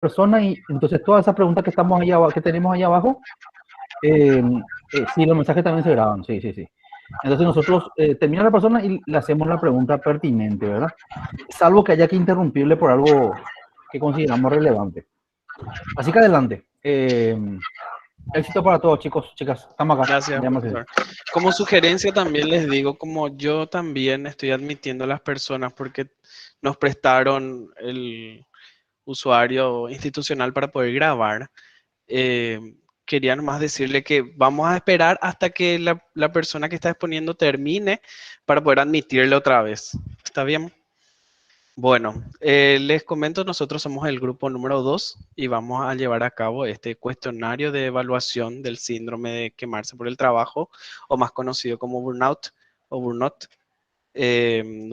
persona y entonces todas esas preguntas que estamos allá, que tenemos allá abajo, sí, los mensajes también se graban, sí, sí, sí. Entonces nosotros termina la persona y le hacemos la pregunta pertinente, ¿verdad? Salvo que haya que interrumpirle por algo que consideramos relevante. Así que adelante. Éxito para todos, chicos, chicas. Estamos acá. Gracias, profesor. Como sugerencia también les digo, como yo también estoy admitiendo a las personas porque nos prestaron el usuario institucional para poder grabar, quería nomás decirle que vamos a esperar hasta que la persona que está exponiendo termine para poder admitirle otra vez. ¿Está bien? Bueno, les comento, nosotros somos el grupo número 2 y vamos a llevar a cabo este cuestionario de evaluación del síndrome de quemarse por el trabajo, o más conocido como burnout o burnout.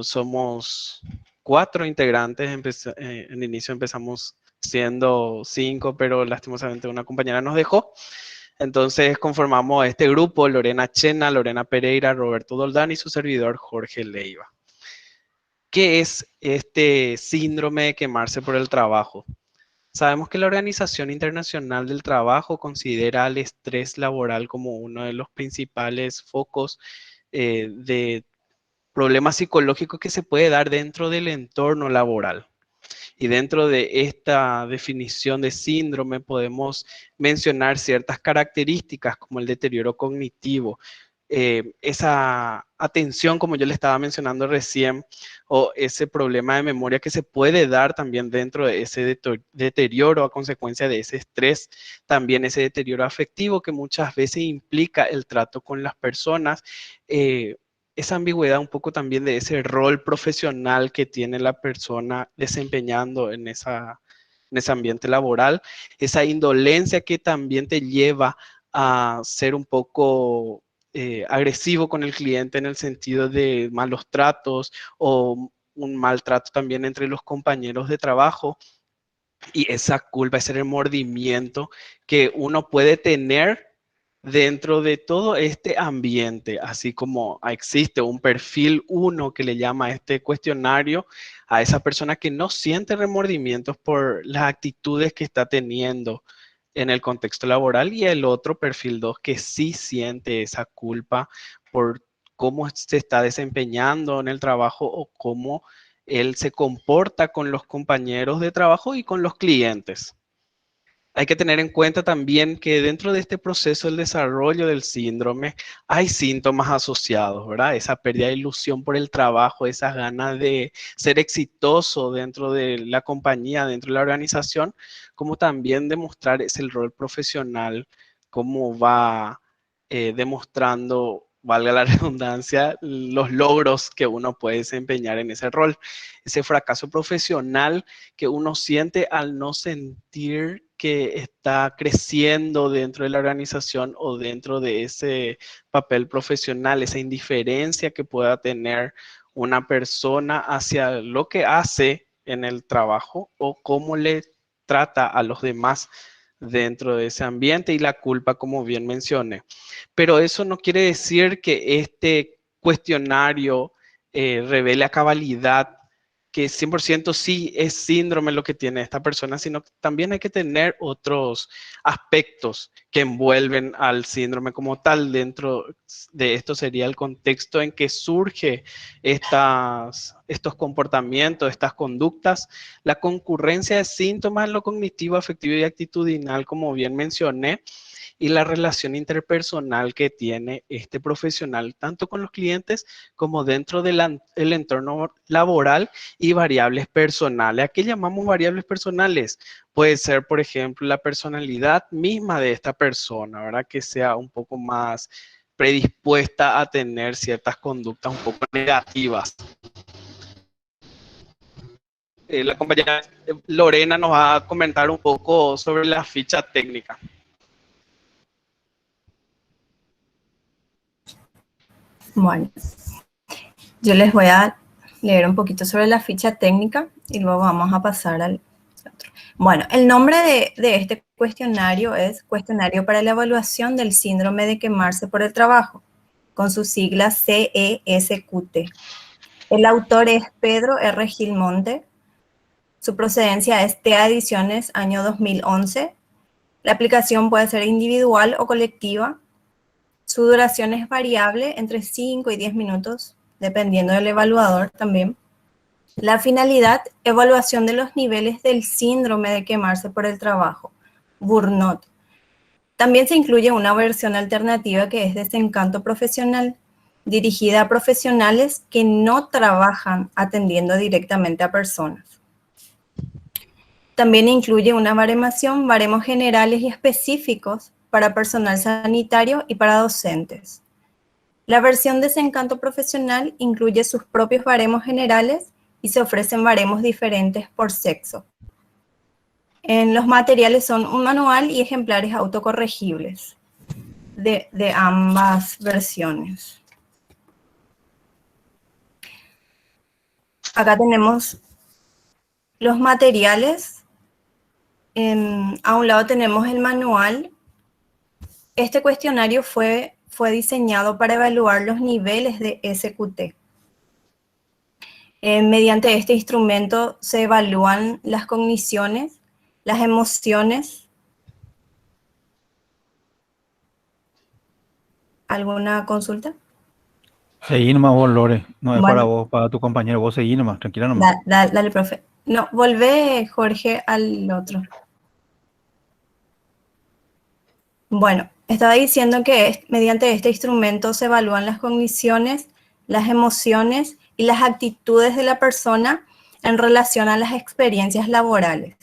Somos 4 integrantes, en inicio empezamos siendo 5, pero lastimosamente una compañera nos dejó. Entonces conformamos este grupo: Lorena Chena, Lorena Pereira, Roberto Doldán y su servidor Jorge Leiva. ¿Qué es este síndrome de quemarse por el trabajo? Sabemos que la Organización Internacional del Trabajo considera al estrés laboral como uno de los principales focos de problemas psicológicos que se puede dar dentro del entorno laboral. Y dentro de esta definición de síndrome podemos mencionar ciertas características como el deterioro cognitivo, esa atención, como yo le estaba mencionando recién, o ese problema de memoria que se puede dar también dentro de ese deterioro a consecuencia de ese estrés, también ese deterioro afectivo que muchas veces implica el trato con las personas, esa ambigüedad un poco también de ese rol profesional que tiene la persona desempeñando en ese ambiente laboral, esa indolencia que también te lleva a ser un poco agresivo con el cliente en el sentido de malos tratos o un maltrato también entre los compañeros de trabajo, y esa culpa, ese remordimiento que uno puede tener dentro de todo este ambiente, así como existe un perfil 1 que le llama a este cuestionario a esa persona que no siente remordimientos por las actitudes que está teniendo en el contexto laboral, y el otro perfil 2 que sí siente esa culpa por cómo se está desempeñando en el trabajo o cómo él se comporta con los compañeros de trabajo y con los clientes. Hay que tener en cuenta también que dentro de este proceso del desarrollo del síndrome hay síntomas asociados, ¿verdad? Esa pérdida de ilusión por el trabajo, esas ganas de ser exitoso dentro de la compañía, dentro de la organización, como también demostrar ese rol profesional, cómo va demostrando, valga la redundancia, los logros que uno puede desempeñar en ese rol. Ese fracaso profesional que uno siente al no sentir que está creciendo dentro de la organización o dentro de ese papel profesional, esa indiferencia que pueda tener una persona hacia lo que hace en el trabajo o cómo le trata a los demás dentro de ese ambiente, y la culpa, como bien mencioné. Pero eso no quiere decir que este cuestionario revele a cabalidad que 100% sí es síndrome lo que tiene esta persona, sino que también hay que tener otros aspectos que envuelven al síndrome como tal. Dentro de esto sería el contexto en que surge estos comportamientos, estas conductas, la concurrencia de síntomas en lo cognitivo, afectivo y actitudinal, como bien mencioné, y la relación interpersonal que tiene este profesional, tanto con los clientes como dentro del entorno laboral, y variables personales. ¿A qué llamamos variables personales? Puede ser, por ejemplo, la personalidad misma de esta persona, ¿verdad? Que sea un poco más predispuesta a tener ciertas conductas un poco negativas. La compañera Lorena nos va a comentar un poco sobre la ficha técnica. Bueno, yo les voy a leer un poquito sobre la ficha técnica y luego vamos a pasar al otro. Bueno, el nombre de este cuestionario es Cuestionario para la Evaluación del Síndrome de Quemarse por el Trabajo, con sus siglas CESQT. El autor es Pedro R. Gilmonte. Su procedencia es TEA Ediciones, año 2011. La aplicación puede ser individual o colectiva. Su duración es variable entre 5 y 10 minutos, dependiendo del evaluador también. La finalidad, evaluación de los niveles del síndrome de quemarse por el trabajo, burnout. También se incluye una versión alternativa que es desencanto profesional, dirigida a profesionales que no trabajan atendiendo directamente a personas. También incluye una baremación, baremos generales y específicos para personal sanitario y para docentes. La versión desencanto profesional incluye sus propios baremos generales y se ofrecen baremos diferentes por sexo. En los materiales son un manual y ejemplares autocorregibles de ambas versiones. Acá tenemos los materiales. A un lado tenemos el manual. Este cuestionario fue diseñado para evaluar los niveles de SQT. Mediante este instrumento se evalúan las cogniciones, las emociones. ¿Alguna consulta? Seguí nomás vos, Lore. No es Bueno. para vos, para tu compañero. Vos seguí nomás, tranquila nomás. Dale, profe. No, volvé, Jorge, al otro. Bueno, estaba diciendo que mediante este instrumento se evalúan las cogniciones, las emociones y las actitudes de la persona en relación a las experiencias laborales.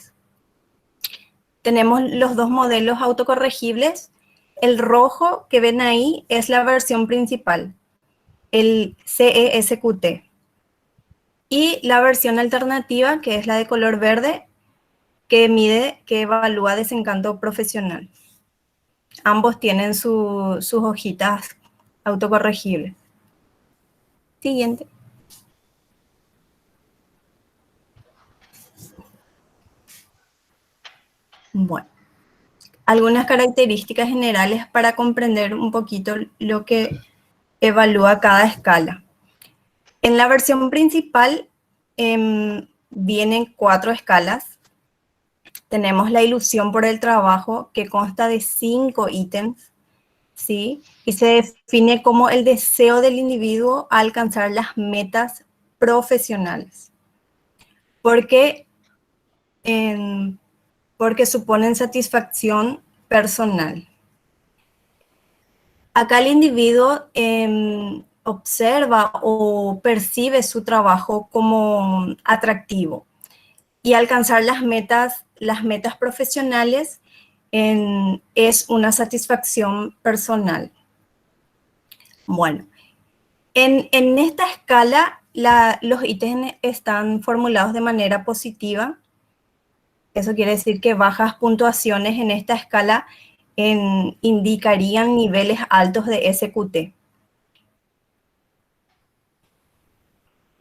Tenemos los dos modelos autocorregibles. El rojo que ven ahí es la versión principal, el CESQT. Y la versión alternativa, que es la de color verde, que evalúa desencanto profesional. Ambos tienen sus hojitas autocorregibles. Siguiente. Bueno, algunas características generales para comprender un poquito lo que evalúa cada escala. En la versión principal vienen 4 escalas. Tenemos la ilusión por el trabajo, que consta de 5 ítems, ¿sí? Y se define como el deseo del individuo a alcanzar las metas profesionales. Porque suponen satisfacción personal. Acá el individuo observa o percibe su trabajo como atractivo y alcanzar las metas profesionales es una satisfacción personal. Bueno, en esta escala los ítems están formulados de manera positiva. Eso quiere decir que bajas puntuaciones en esta escala indicarían niveles altos de SQT.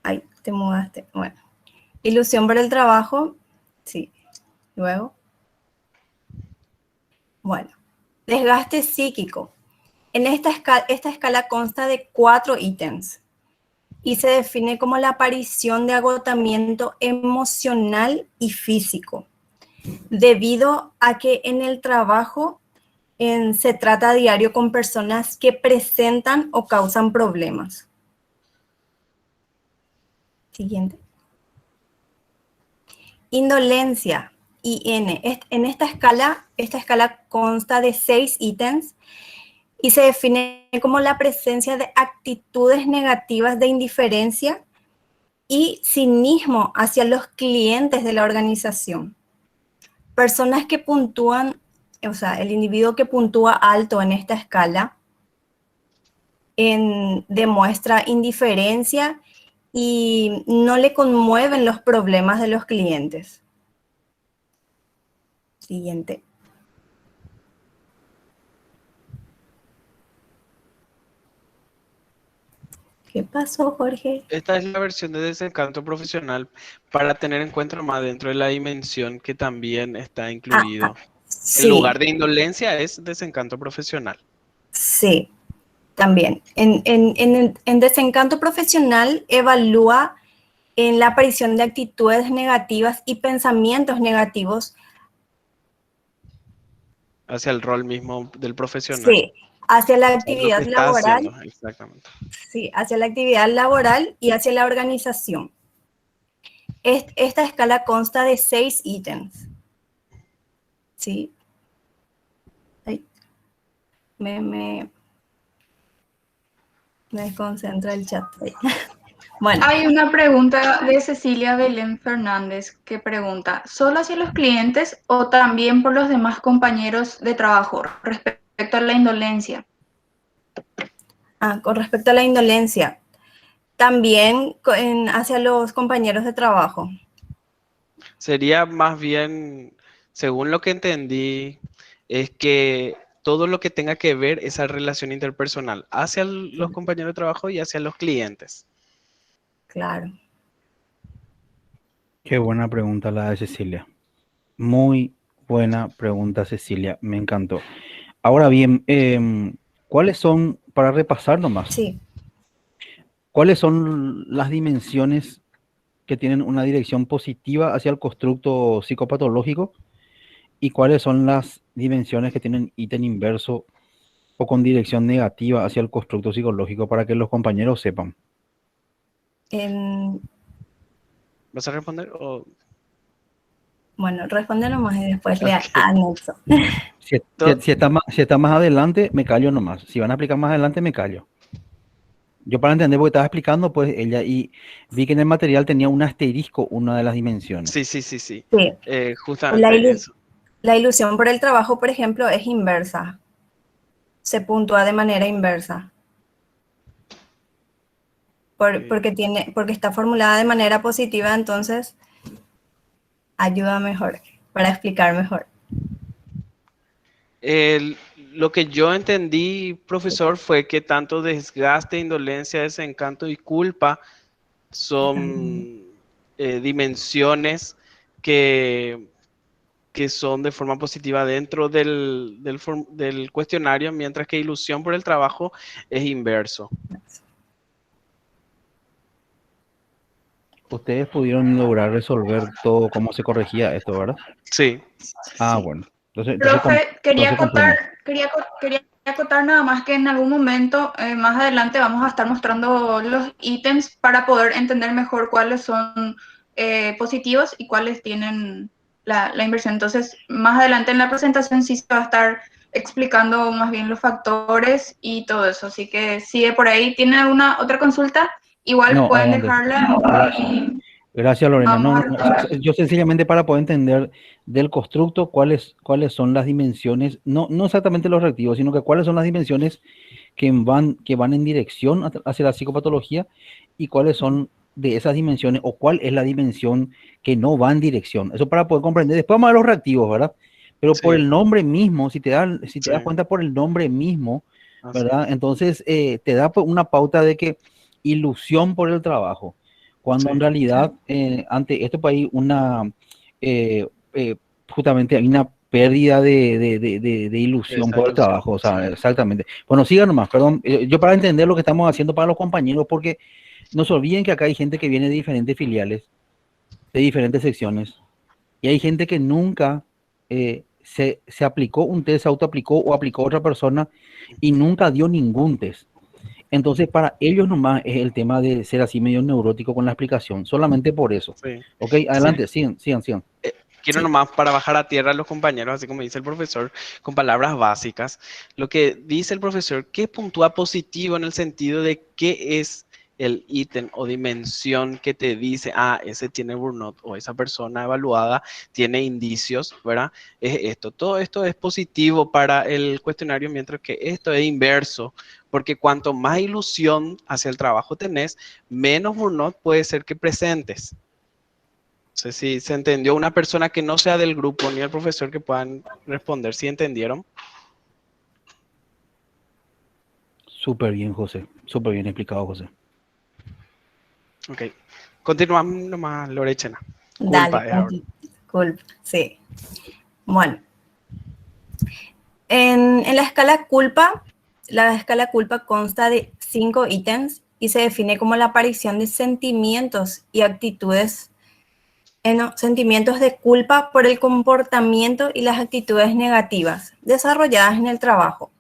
Ay, te mudaste. Bueno. Ilusión por el trabajo. Sí. Luego. Bueno. Desgaste psíquico. En esta escala consta de 4 ítems y se define como la aparición de agotamiento emocional y físico, debido a que en el trabajo se trata a diario con personas que presentan o causan problemas. Siguiente. Indolencia, IN. En esta escala consta de 6 ítems y se define como la presencia de actitudes negativas de indiferencia y cinismo hacia los clientes de la organización. Personas que puntúan, o sea, el individuo que puntúa alto en esta escala demuestra indiferencia y no le conmueven los problemas de los clientes. Siguiente. ¿Qué pasó, Jorge? Esta es la versión de desencanto profesional para tener en cuenta más dentro de la dimensión que también está incluido. Sí. En lugar de indolencia es desencanto profesional. Sí, también. En desencanto profesional evalúa en la aparición de actitudes negativas y pensamientos negativos. Hacia el rol mismo del profesional. Sí, hacia la O sea, lo actividad que está laboral. haciendo, exactamente. Sí, hacia la actividad laboral y hacia la organización. Esta escala consta de 6 ítems. ¿Sí? Ay, me desconcentra el chat. Bueno, Hay una pregunta de Cecilia Belén Fernández que pregunta, ¿solo hacia los clientes o también por los demás compañeros de trabajo respecto a la indolencia? con respecto a la indolencia, también hacia los compañeros de trabajo. Sería más bien, según lo que entendí, es que todo lo que tenga que ver esa relación interpersonal hacia los compañeros de trabajo y hacia los clientes. Claro. Qué buena pregunta la de Cecilia. Muy buena pregunta, Cecilia. Me encantó. Ahora bien, ¿cuáles son, para repasar nomás, Sí. cuáles son las dimensiones que tienen una dirección positiva hacia el constructo psicopatológico y cuáles son las dimensiones que tienen ítem inverso o con dirección negativa hacia el constructo psicológico para que los compañeros sepan? ¿Vas a responder? Bueno, responde nomás y después le Ok. anexo. Si está más adelante, me callo nomás. Si van a explicar más adelante, me callo. Yo para entender porque estaba explicando, pues ella, y vi que en el material tenía un asterisco, una de las dimensiones. Sí. Sí. Justamente eso. La ilusión por el trabajo, por ejemplo, es inversa. Se puntúa de manera inversa. Porque está formulada de manera positiva, entonces ayuda mejor, para explicar mejor. Lo que yo entendí, profesor, fue que tanto desgaste, indolencia, desencanto y culpa son dimensiones que son de forma positiva dentro del cuestionario, mientras que ilusión por el trabajo es inverso. Ustedes pudieron lograr resolver todo cómo se corregía esto, ¿verdad? Sí. Ah, bueno. Entonces Profe, quería comprendo. acotar nada más que en algún momento más adelante vamos a estar mostrando los ítems para poder entender mejor cuáles son positivos y cuáles tienen la inversión. Entonces, más adelante en la presentación sí se va a estar explicando más bien los factores y todo eso. Así que sigue por ahí. ¿Tienen alguna otra consulta? Igual No, pueden adelante. dejarla. Gracias, Lorena. Vamos No, a yo sencillamente para poder entender del constructo cuáles son las dimensiones, no exactamente los reactivos, sino que cuáles son las dimensiones que van en dirección hacia la psicopatología y cuáles son de esas dimensiones o cuál es la dimensión que no va en dirección. Eso para poder comprender. Después vamos a ver los reactivos, ¿verdad? Pero por el nombre mismo, si te das cuenta por el nombre mismo, ¿verdad? Entonces te da una pauta de que ilusión por el trabajo, cuando en realidad ante esto pues hay justamente hay una pérdida de ilusión por el trabajo, o sea, exactamente. Bueno, sigan nomás, perdón, yo para entender lo que estamos haciendo para los compañeros, porque no se olviden que acá hay gente que viene de diferentes filiales, de diferentes secciones, y hay gente que nunca se aplicó un test, se autoaplicó o aplicó a otra persona y nunca dio ningún test. Entonces, para ellos nomás es el tema de ser así medio neurótico con la explicación, solamente por eso. Sí. Ok, adelante, sigan. Quiero nomás para bajar a tierra a los compañeros, así como dice el profesor, con palabras básicas. Lo que dice el profesor, ¿qué puntúa positivo en el sentido de qué es el ítem o dimensión que te dice, ese tiene burnout o esa persona evaluada tiene indicios, ¿verdad? Es esto. Todo esto es positivo para el cuestionario, mientras que esto es inverso, porque cuanto más ilusión hacia el trabajo tenés, menos burnout puede ser que presentes. No sé si se entendió. Una persona que no sea del grupo ni el profesor que puedan responder si entendieron. Súper bien, José. Súper bien explicado, José. Ok. Continuamos nomás, Lorechena. Dale, culpa, sí. Bueno. En la escala culpa consta de 5 ítems y se define como la aparición de sentimientos y actitudes, sentimientos de culpa por el comportamiento y las actitudes negativas desarrolladas en el trabajo,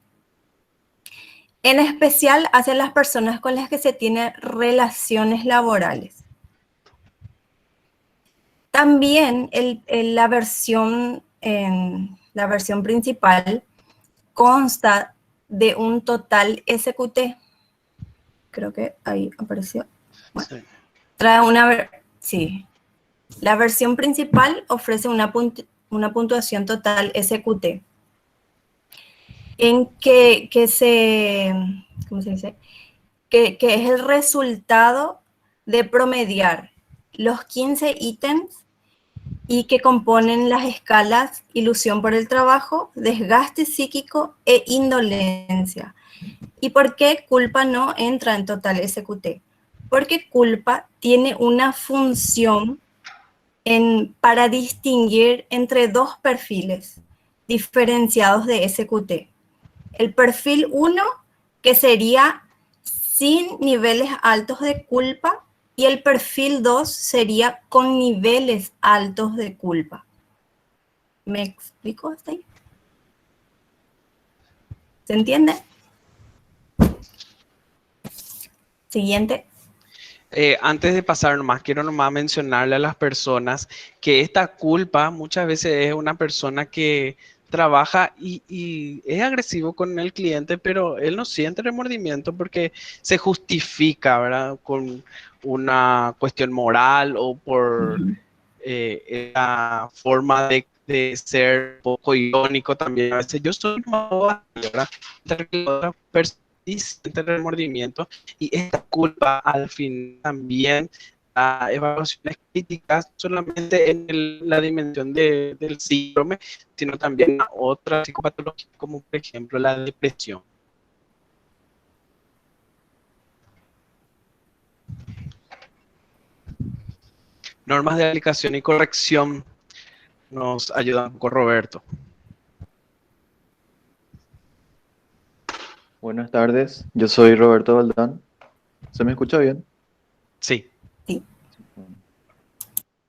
en especial hacia las personas con las que se tienen relaciones laborales. También la versión principal consta de un total SQT. Creo que ahí apareció. Bueno, Sí. trae una... Sí. La versión principal ofrece una puntuación total SQT, en que se... ¿Cómo se dice? Que es el resultado de promediar los 15 ítems y que componen las escalas ilusión por el trabajo, desgaste psíquico e indolencia. ¿Y por qué culpa no entra en total SQT? Porque culpa tiene una función para distinguir entre dos perfiles diferenciados de SQT. El perfil 1, que sería sin niveles altos de culpa, y el perfil 2 sería con niveles altos de culpa. ¿Me explico hasta ahí? ¿Se entiende? Siguiente. Antes de pasar nomás, quiero nomás mencionarle a las personas que esta culpa muchas veces es una persona que trabaja y es agresivo con el cliente, pero él no siente remordimiento porque se justifica, ¿verdad? Con una cuestión moral o por la forma de ser poco irónico también. A veces yo soy una boba, ¿verdad? Mientras que la otra persona sí siente remordimiento y esta culpa al fin también a evaluaciones críticas solamente en la dimensión del síndrome, sino también a otras psicopatologías como por ejemplo la depresión. Normas de aplicación y corrección nos ayuda un poco Roberto. Buenas tardes, yo soy Roberto Valdán. ¿Se me escucha bien? Sí.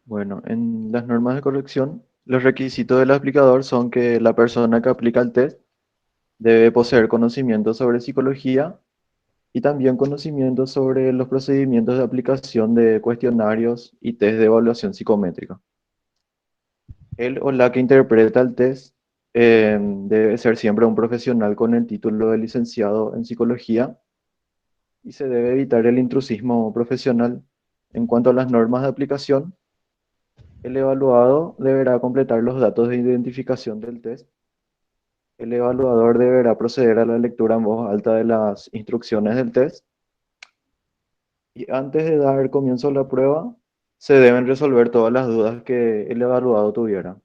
Bueno, en las normas de corrección, los requisitos del aplicador son que la persona que aplica el test debe poseer conocimientos sobre psicología y también conocimientos sobre los procedimientos de aplicación de cuestionarios y test de evaluación psicométrica. Él o la que interpreta el test debe ser siempre un profesional con el título de licenciado en psicología y se debe evitar el intrusismo profesional. En cuanto a las normas de aplicación, el evaluado deberá completar los datos de identificación del test. El evaluador deberá proceder a la lectura en voz alta de las instrucciones del test. Y antes de dar comienzo a la prueba, se deben resolver todas las dudas que el evaluado tuviera.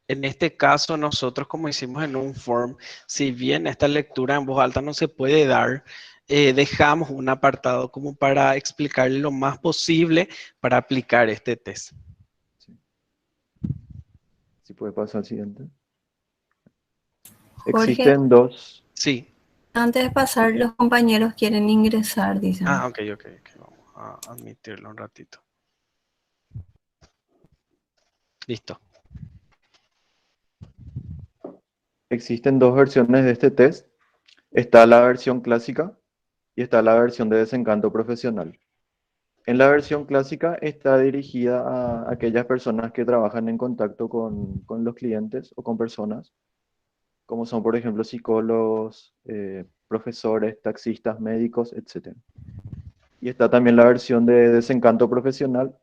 En este caso, nosotros como hicimos en un form, si bien esta lectura en voz alta no se puede dar, dejamos un apartado como para explicarle lo más posible para aplicar este test. Sí. Si puede pasar al siguiente. Jorge, Existen dos. Sí. antes de pasar, los compañeros quieren ingresar, dicen. Ah, ok. Vamos a admitirlo un ratito. Listo. Existen dos versiones de este test. Está la versión clásica y está la versión de desencanto profesional. En la versión clásica está dirigida a aquellas personas que trabajan en contacto con los clientes o con personas, como son, por ejemplo, psicólogos, profesores, taxistas, médicos, etc. Y está también la versión de desencanto profesional,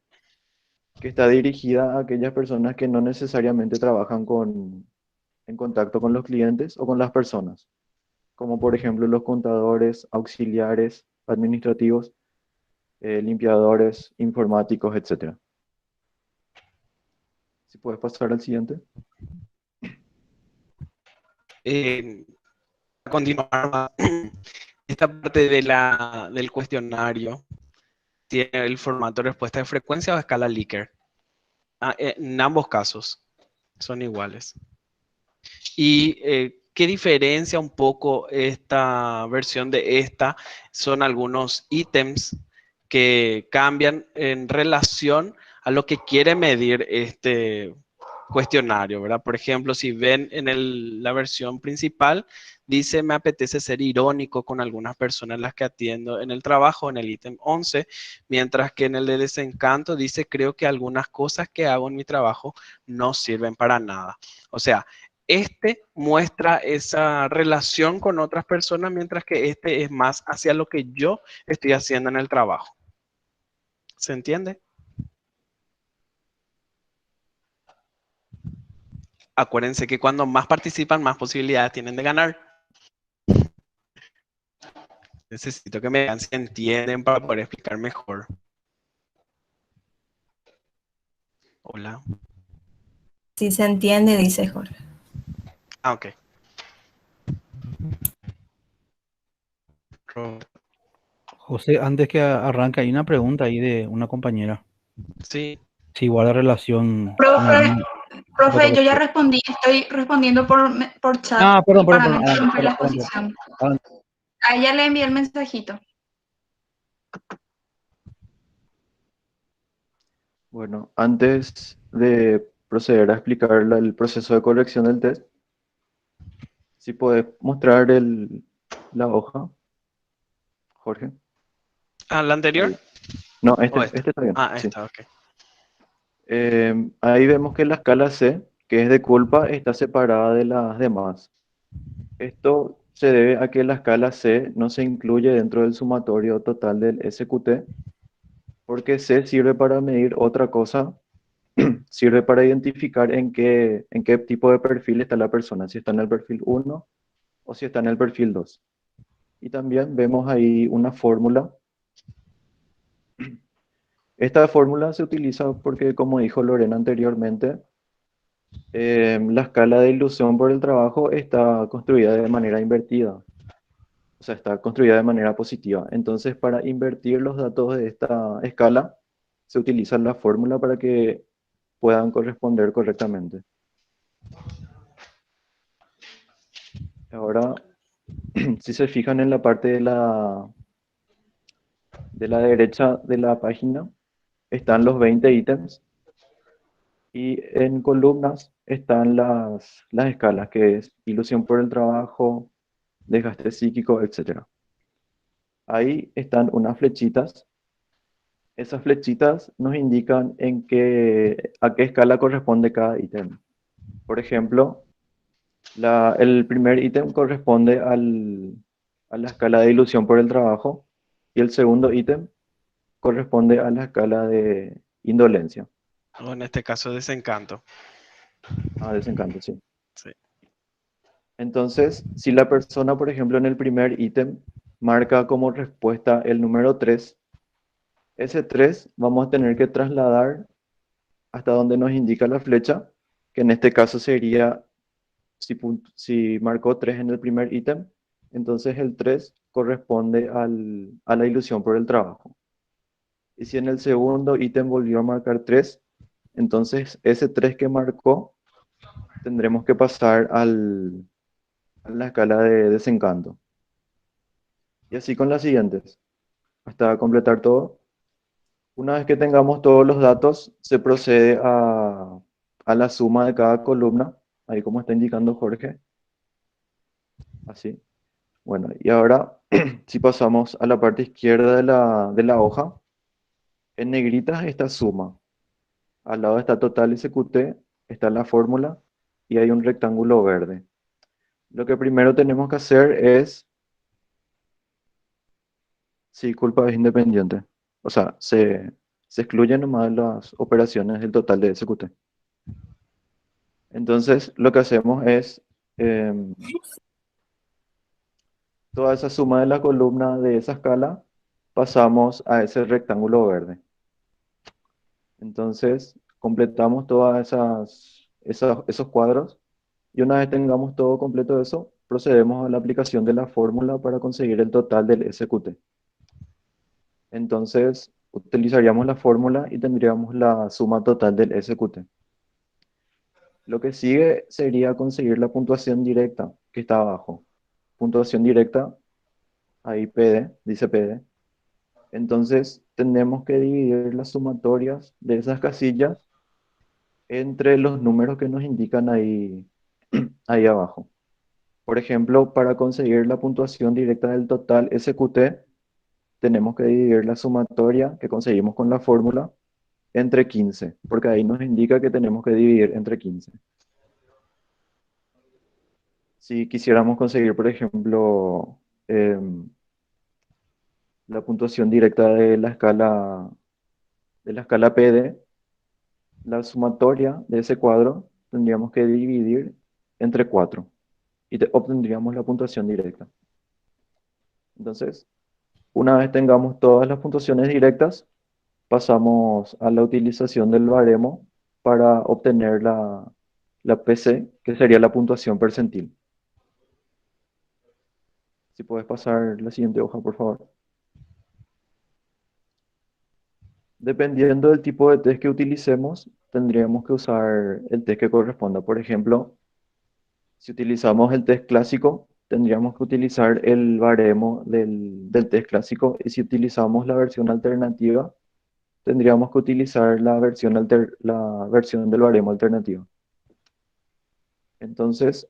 que está dirigida a aquellas personas que no necesariamente trabajan en contacto con los clientes o con las personas, como por ejemplo los contadores, auxiliares, administrativos, limpiadores, informáticos, etc. Si puedes pasar al siguiente. A continuar, esta parte del cuestionario tiene el formato de respuesta de frecuencia o escala Likert. En ambos casos son iguales. Y ¿Qué diferencia un poco esta versión de esta? Son algunos ítems que cambian en relación a lo que quiere medir este cuestionario, ¿verdad? Por ejemplo, si ven en la versión principal, dice, me apetece ser irónico con algunas personas las que atiendo en el trabajo, en el ítem 11, mientras que en el de desencanto dice, creo que algunas cosas que hago en mi trabajo no sirven para nada. O sea, este muestra esa relación con otras personas, mientras que este es más hacia lo que yo estoy haciendo en el trabajo. ¿Se entiende? Acuérdense que cuando más participan, más posibilidades tienen de ganar. Necesito que me digan si entienden para poder explicar mejor. Hola. Si se entiende, dice Jorge. Ah, ok. José, antes que arranque, hay una pregunta ahí de una compañera. Sí. Si guarda relación con Profe, profe, yo ya protocolo. respondí, estoy respondiendo por chat Ah, y perdón, perdón, para no perdón. Adelante, interrumpir la perdón, perdón, exposición. perdón. A ella le envié el mensajito. Bueno, antes de proceder a explicar el proceso de corrección del test, si puedes mostrar la hoja, Jorge. ¿Ah, la anterior? Ahí. No, ¿O esta? este está bien. Ah, Sí. esta, ok. Ahí vemos que la escala C, que es de culpa, está separada de las demás. Esto se debe a que la escala C no se incluye dentro del sumatorio total del SQT, porque C sirve para medir otra cosa, sirve para identificar en qué tipo de perfil está la persona, si está en el perfil 1 o si está en el perfil 2. Y también vemos ahí una fórmula. Esta fórmula se utiliza porque, como dijo Lorena anteriormente, la escala de ilusión por el trabajo está construida de manera invertida, o sea, está construida de manera positiva. Entonces, para invertir los datos de esta escala, se utiliza la fórmula para que puedan corresponder correctamente. Ahora, si se fijan en la parte de la derecha de la página, están los 20 ítems y en columnas están las escalas, que es ilusión por el trabajo, desgaste psíquico, etcétera. Ahí están unas flechitas. Esas flechitas nos indican a qué escala corresponde cada ítem. Por ejemplo, el primer ítem corresponde a la escala de ilusión por el trabajo y el segundo ítem corresponde a la escala de indolencia. O en este caso, desencanto. Desencanto, sí. Sí. Entonces, si la persona, por ejemplo, en el primer ítem marca como respuesta el número 3, ese 3 vamos a tener que trasladar hasta donde nos indica la flecha, que en este caso sería, si marcó 3 en el primer ítem, entonces el 3 corresponde a la ilusión por el trabajo. Y si en el segundo ítem volvió a marcar 3, entonces ese 3 que marcó tendremos que pasar a la escala de desencanto. Y así con las siguientes, hasta completar todo. Una vez que tengamos todos los datos, se procede a la suma de cada columna, ahí como está indicando Jorge. Así. Bueno, y ahora si pasamos a la parte izquierda de la hoja, en negritas está suma. Al lado está total SQT, está la fórmula y hay un rectángulo verde. Lo que primero tenemos que hacer es, si culpa es independiente, o sea, se excluyen nomás las operaciones del total de SQT. Entonces, lo que hacemos es toda esa suma de la columna de esa escala, pasamos a ese rectángulo verde. Entonces, completamos todas esos cuadros y una vez tengamos todo completo eso, procedemos a la aplicación de la fórmula para conseguir el total del SQT. Entonces, utilizaríamos la fórmula y tendríamos la suma total del SQT. Lo que sigue sería conseguir la puntuación directa, que está abajo. Puntuación directa, ahí PD, dice PD. Entonces tenemos que dividir las sumatorias de esas casillas entre los números que nos indican ahí, ahí abajo. Por ejemplo, para conseguir la puntuación directa del total SQT, tenemos que dividir la sumatoria que conseguimos con la fórmula entre 15, porque ahí nos indica que tenemos que dividir entre 15. Si quisiéramos conseguir, por ejemplo, la puntuación directa de la escala PD, la sumatoria de ese cuadro tendríamos que dividir entre 4 y obtendríamos la puntuación directa. Entonces, una vez tengamos todas las puntuaciones directas, pasamos a la utilización del baremo para obtener la PC, que sería la puntuación percentil. Si puedes pasar la siguiente hoja, por favor. Dependiendo del tipo de test que utilicemos, tendríamos que usar el test que corresponda. Por ejemplo, si utilizamos el test clásico, tendríamos que utilizar el baremo del test clásico. Y si utilizamos la versión alternativa, tendríamos que utilizar la versión del baremo alternativo. Entonces,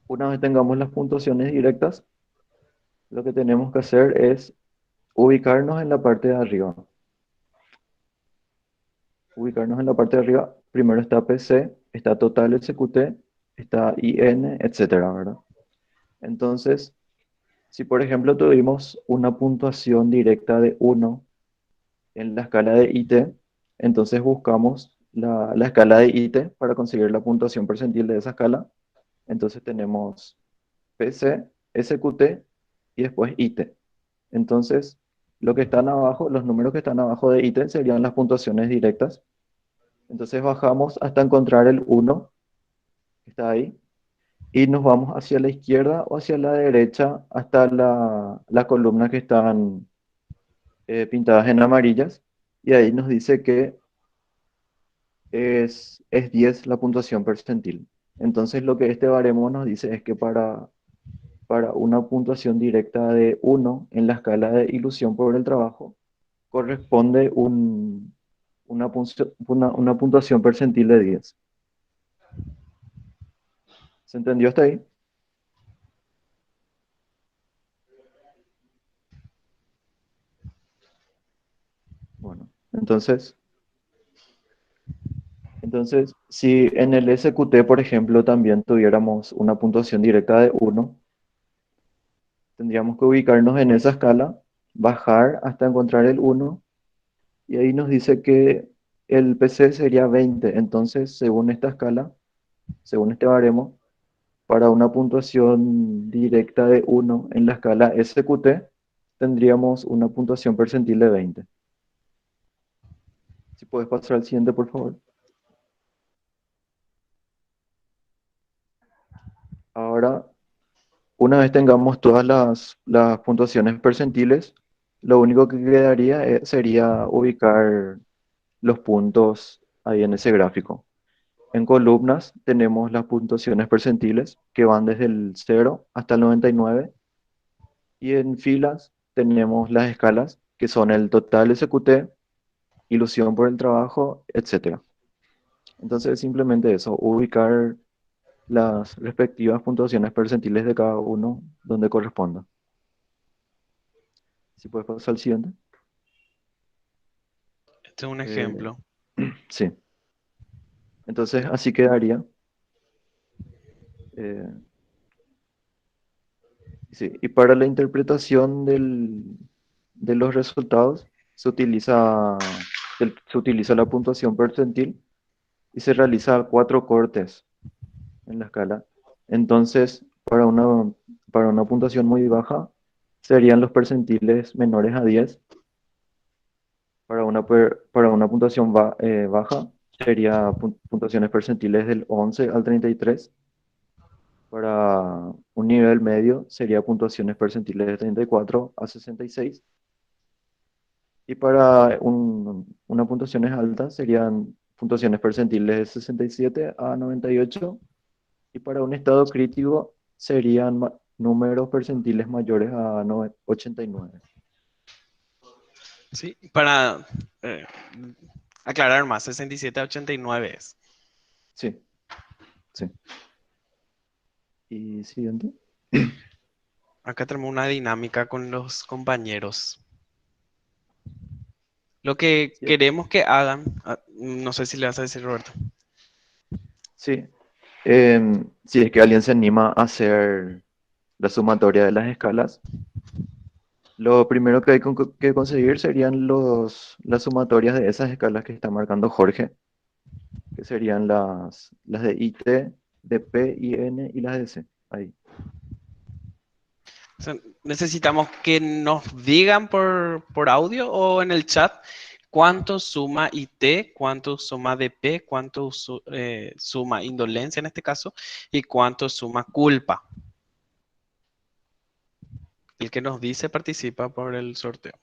una vez tengamos las puntuaciones directas, lo que tenemos que hacer es ubicarnos en la parte de arriba. Ubicarnos en la parte de arriba, primero está PC, está total SQT, está IN, etcétera, ¿verdad? Entonces, si por ejemplo tuvimos una puntuación directa de 1 en la escala de IT, entonces buscamos la escala de IT para conseguir la puntuación percentil de esa escala. Entonces tenemos PC, SQT y después IT. Entonces, lo que están abajo, los números que están abajo de IT serían las puntuaciones directas. Entonces bajamos hasta encontrar el 1, que está ahí, y nos vamos hacia la izquierda o hacia la derecha hasta las columnas que están pintadas en amarillas, y ahí nos dice que es 10 la puntuación percentil. Entonces lo que este baremo nos dice es que para una puntuación directa de 1 en la escala de ilusión por el trabajo, corresponde una puntuación percentil de 10. ¿Se entendió hasta ahí? Bueno, entonces, si en el SQT, por ejemplo, también tuviéramos una puntuación directa de 1, tendríamos que ubicarnos en esa escala, bajar hasta encontrar el 1, y ahí nos dice que el PC sería 20. Entonces, según esta escala, según este baremo, para una puntuación directa de 1 en la escala SQT, tendríamos una puntuación percentil de 20. Si puedes pasar al siguiente, por favor. Ahora, una vez tengamos todas las puntuaciones percentiles, lo único que quedaría sería ubicar los puntos ahí en ese gráfico. En columnas tenemos las puntuaciones percentiles que van desde el 0 hasta el 99, y en filas tenemos las escalas que son el total SQT, ilusión por el trabajo, etc. Entonces simplemente eso, ubicar las respectivas puntuaciones percentiles de cada uno donde corresponda. Si puedes pasar al siguiente. Este es un Eh, ejemplo. sí. Entonces así quedaría. Eh, sí. Y para la interpretación de los resultados se utiliza la puntuación percentil y se realiza 4 cortes en la escala. Entonces, para una puntuación muy baja, serían los percentiles menores a 10. Para una puntuación baja, sería puntuaciones percentiles del 11 al 33. Para un nivel medio, sería puntuaciones percentiles de 34 a 66. Y para una puntuaciones altas, serían puntuaciones percentiles de 67 a 98. Y para un estado crítico serían números percentiles mayores a 89. Sí, para aclarar más, 67 a 89 es. Sí, sí. Y siguiente. Acá tenemos una dinámica con los compañeros. Lo que Sí, queremos que hagan, no sé si le vas a decir, Roberto. sí. Si es que alguien se anima a hacer la sumatoria de las escalas, lo primero que hay que conseguir serían las sumatorias de esas escalas que está marcando Jorge, que serían las de IT, de P y N y las de C. Ahí. O sea, necesitamos que nos digan por audio o en el chat cuánto suma IT, cuánto suma DP, cuánto suma indolencia en este caso y cuánto suma culpa. El que nos dice participa por el sorteo.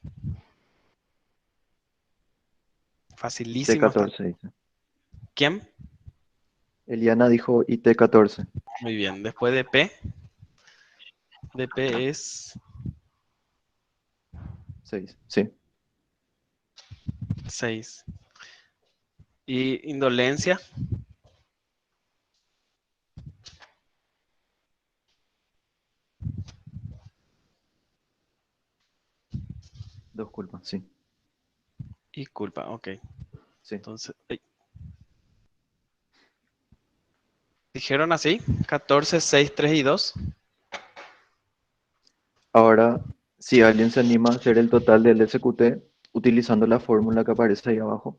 Facilísimo está. IT14 dice. ¿Quién? Eliana dijo IT14. Muy bien. Después de P. DP es 6. Sí. 6. Y indolencia. Dos culpas. Sí. Y culpa, ok. Sí. Entonces, dijeron así, 14, 6, 3 y 2. Ahora, si alguien se anima a hacer el total del SQT utilizando la fórmula que aparece ahí abajo.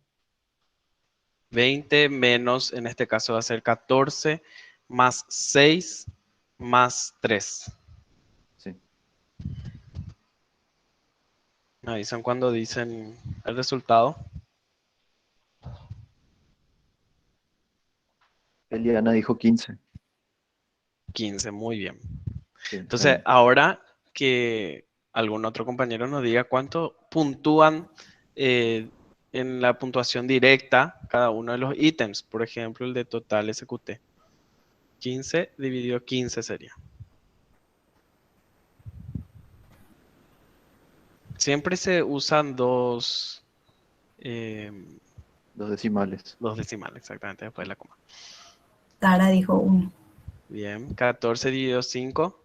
20 menos, en este caso va a ser 14, más 6, más 3. Sí. Me avisan cuando dicen el resultado. Eliana dijo 15. 15, muy bien. Sí, Entonces, ahí. ahora que algún otro compañero nos diga cuánto puntúan en la puntuación directa cada uno de los ítems. Por ejemplo, el de total SQT. 15 dividido 15 sería. Siempre se usan dos Dos decimales. decimales, exactamente, después de la coma. Tara dijo 1. Bien, 14 dividido 5.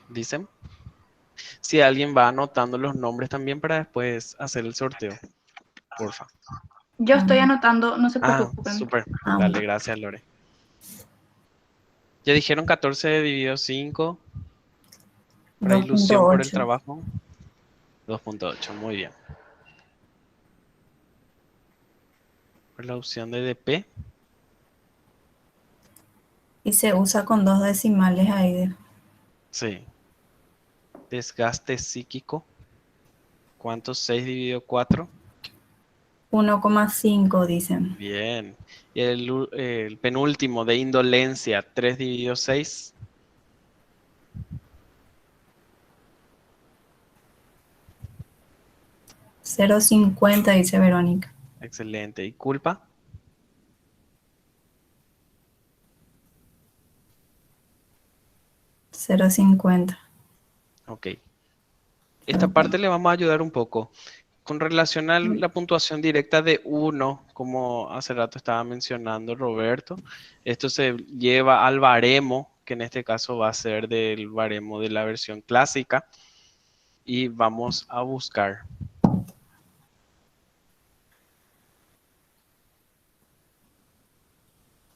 Dicen. Si alguien va anotando los nombres también para después hacer el sorteo, porfa. Yo estoy anotando, no se Ah, preocupen. súper. Dale, gracias, Lore. Ya dijeron 14 dividido 5. Para ilusión por el 2.8. trabajo. 2.8, muy bien. Por la opción de DP. Y se usa con dos decimales ahí. Sí. Desgaste psíquico. ¿Cuánto? 6 dividido 4. 1,5 dicen. Bien. Y el penúltimo de indolencia. 3 dividido 6. 0,50 dice Verónica. Excelente. ¿Y culpa? 0,50. Ok. Esta parte le vamos a ayudar un poco. Con relación a la puntuación directa de 1, como hace rato estaba mencionando Roberto, esto se lleva al baremo, que en este caso va a ser del baremo de la versión clásica, y vamos a buscar.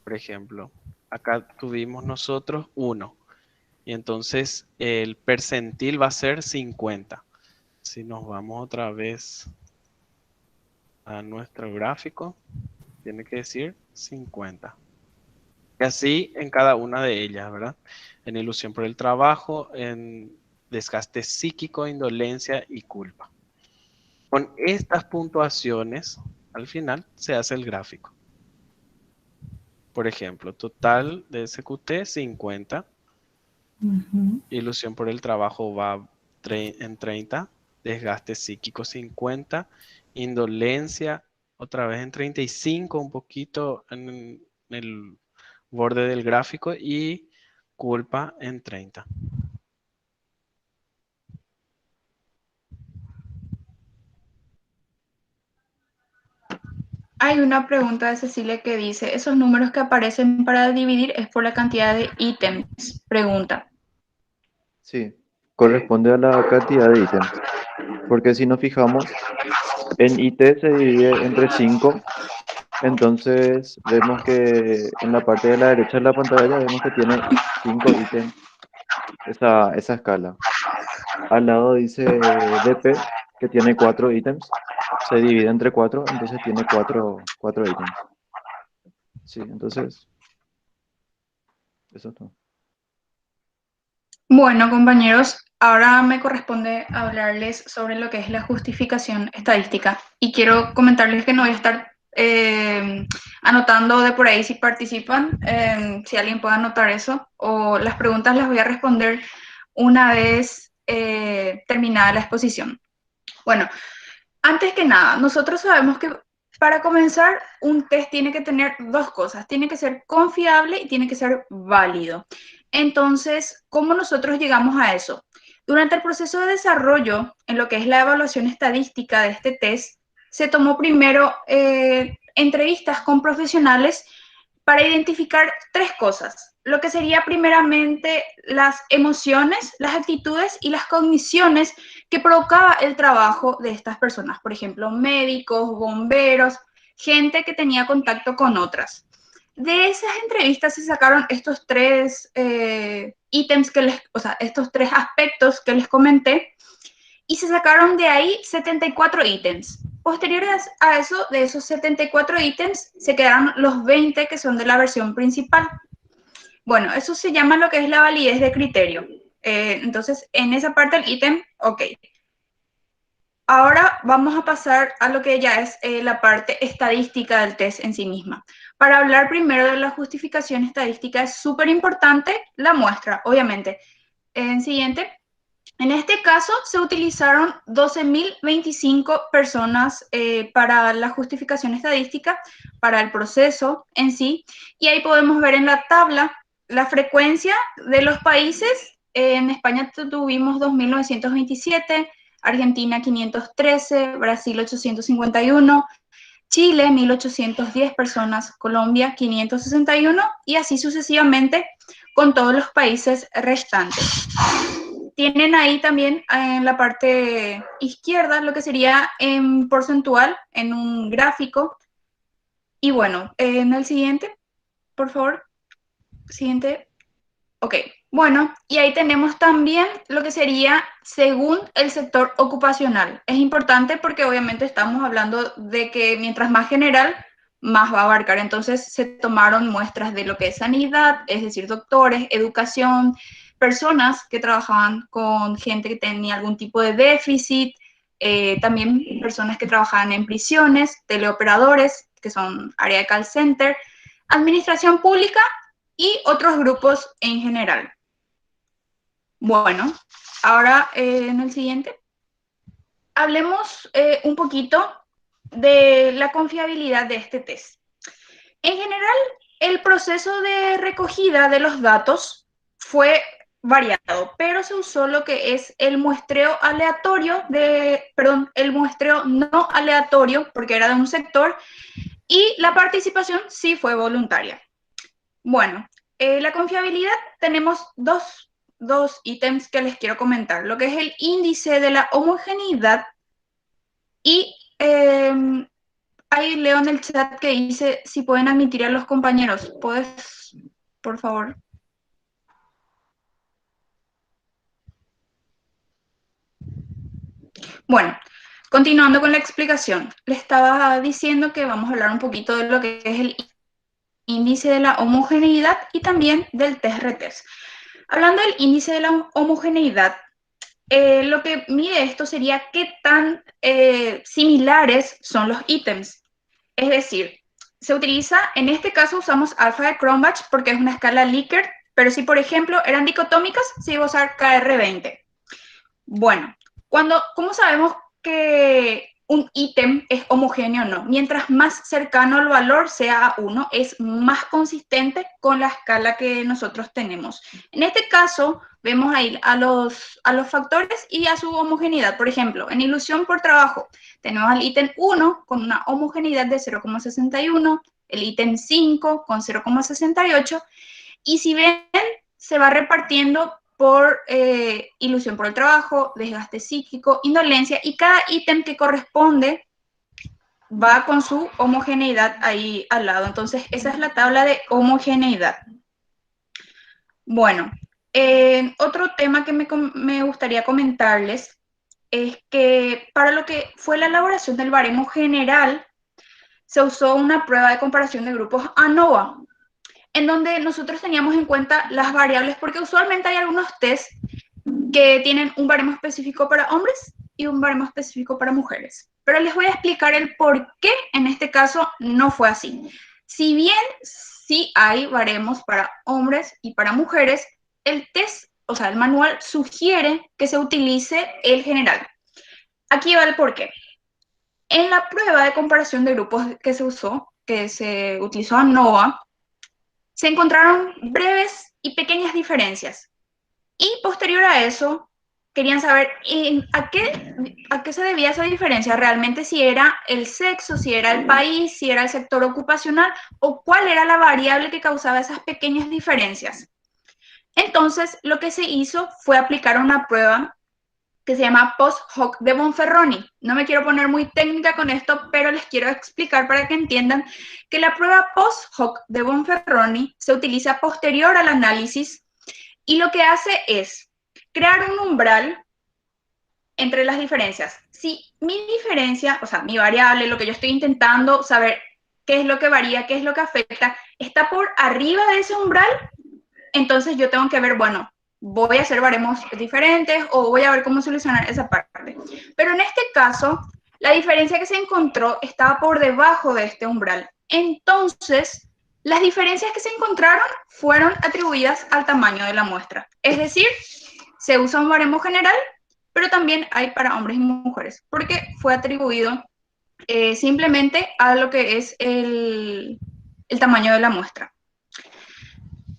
Por ejemplo, acá tuvimos nosotros 1, y entonces el percentil va a ser 50. Si nos vamos otra vez a nuestro gráfico, tiene que decir 50. Y así en cada una de ellas, ¿verdad? En ilusión por el trabajo, en desgaste psíquico, indolencia y culpa. Con estas puntuaciones, al final se hace el gráfico. Por ejemplo, total de SQT 50. Ilusión por el trabajo va en 30. desgaste psíquico 50, indolencia otra vez en 35, un poquito en el borde del gráfico, y culpa en 30. Hay una pregunta de Cecilia que dice, ¿esos números que aparecen para dividir es por la cantidad de ítems? Pregunta. Sí, corresponde a la cantidad de ítems. Porque si nos fijamos, en IT se divide entre 5, entonces vemos que en la parte de la derecha de la pantalla vemos que tiene 5 ítems esa escala. Al lado dice DP, que tiene 4 ítems, se divide entre 4, entonces tiene 4 ítems. Sí, entonces, eso es todo. Bueno, compañeros, ahora me corresponde hablarles sobre lo que es la justificación estadística. Y quiero comentarles que no voy a estar anotando de por ahí si participan, si alguien puede anotar eso, o las preguntas las voy a responder una vez terminada la exposición. Bueno, antes que nada, nosotros sabemos que para comenzar, un test tiene que tener dos cosas. Tiene que ser confiable y tiene que ser válido. Entonces, ¿cómo nosotros llegamos a eso? Durante el proceso de desarrollo, en lo que es la evaluación estadística de este test, se tomó primero entrevistas con profesionales para identificar tres cosas. Lo que sería primeramente las emociones, las actitudes y las cogniciones que provocaba el trabajo de estas personas. Por ejemplo, médicos, bomberos, gente que tenía contacto con otras. De esas entrevistas se sacaron estos tres ítems estos tres aspectos que les comenté, y se sacaron de ahí 74 ítems. Posteriores a eso, de esos 74 ítems, se quedaron los 20 que son de la versión principal. Bueno, eso se llama lo que es la validez de criterio. Entonces, en esa parte del ítem, ok. Ahora vamos a pasar a lo que ya es la parte estadística del test en sí misma. Para hablar primero de la justificación estadística es súper importante la muestra, obviamente. En siguiente. En este caso se utilizaron 12.025 personas para la justificación estadística, para el proceso en sí, y ahí podemos ver en la tabla la frecuencia de los países. En España tuvimos 2.927, Argentina 513, Brasil 851, Chile 1.810 personas, Colombia 561 y así sucesivamente con todos los países restantes. Tienen ahí también en la parte izquierda lo que sería en porcentual, en un gráfico. Y bueno, en el siguiente, por favor. Siguiente. Ok, bueno, y ahí tenemos también lo que sería según el sector ocupacional. Es importante porque obviamente estamos hablando de que mientras más general, más va a abarcar. Entonces se tomaron muestras de lo que es sanidad, es decir, doctores, educación, personas que trabajaban con gente que tenía algún tipo de déficit, también personas que trabajaban en prisiones, teleoperadores, que son área de call center, administración pública y otros grupos en general. Bueno, ahora en el siguiente, hablemos un poquito de la confiabilidad de este test. En general, el proceso de recogida de los datos fue variado, pero se usó lo que es el muestreo aleatorio, el muestreo no aleatorio, porque era de un sector, y la participación sí fue voluntaria. Bueno, la confiabilidad tenemos dos ítems que les quiero comentar, lo que es el índice de la homogeneidad y ahí leo en el chat que dice si pueden admitir a los compañeros. ¿Puedes, por favor? Bueno, continuando con la explicación, le estaba diciendo que vamos a hablar un poquito de lo que es el índice de la homogeneidad y también del test retest. Hablando del índice de la homogeneidad, lo que mide esto sería qué tan similares son los ítems. Es decir, se utiliza, en este caso usamos alfa de Cronbach porque es una escala Likert, pero si por ejemplo eran dicotómicas, se iba a usar KR20. Bueno, ¿Cómo sabemos que un ítem es homogéneo o no? Mientras más cercano al valor sea a 1, es más consistente con la escala que nosotros tenemos. En este caso, vemos ahí a los factores y a su homogeneidad. Por ejemplo, en ilusión por trabajo, tenemos al ítem 1 con una homogeneidad de 0,61, el ítem 5 con 0,68, y si ven, se va repartiendo por ilusión por el trabajo, desgaste psíquico, indolencia, y cada ítem que corresponde va con su homogeneidad ahí al lado. Entonces, esa es la tabla de homogeneidad. Bueno, otro tema que me gustaría comentarles es que para lo que fue la elaboración del baremo general, se usó una prueba de comparación de grupos ANOVA, en donde nosotros teníamos en cuenta las variables, porque usualmente hay algunos test que tienen un baremo específico para hombres y un baremo específico para mujeres. Pero les voy a explicar el por qué en este caso no fue así. Si bien sí hay baremos para hombres y para mujeres, el test, o sea, el manual sugiere que se utilice el general. Aquí va el por qué. En la prueba de comparación de grupos que se usó, que se utilizó ANOVA, se encontraron breves y pequeñas diferencias. Y posterior a eso, querían saber a qué se debía esa diferencia, realmente si era el sexo, si era el país, si era el sector ocupacional, o cuál era la variable que causaba esas pequeñas diferencias. Entonces, lo que se hizo fue aplicar una prueba que se llama post-hoc de Bonferroni. No me quiero poner muy técnica con esto, pero les quiero explicar para que entiendan que la prueba post-hoc de Bonferroni se utiliza posterior al análisis y lo que hace es crear un umbral entre las diferencias. Si mi diferencia, o sea, mi variable, lo que yo estoy intentando saber qué es lo que varía, qué es lo que afecta, está por arriba de ese umbral, entonces yo tengo que ver, bueno, voy a hacer baremos diferentes o voy a ver cómo solucionar esa parte. Pero en este caso, la diferencia que se encontró estaba por debajo de este umbral. Entonces, las diferencias que se encontraron fueron atribuidas al tamaño de la muestra. Es decir, se usa un baremo general, pero también hay para hombres y mujeres, porque fue atribuido simplemente a lo que es el tamaño de la muestra.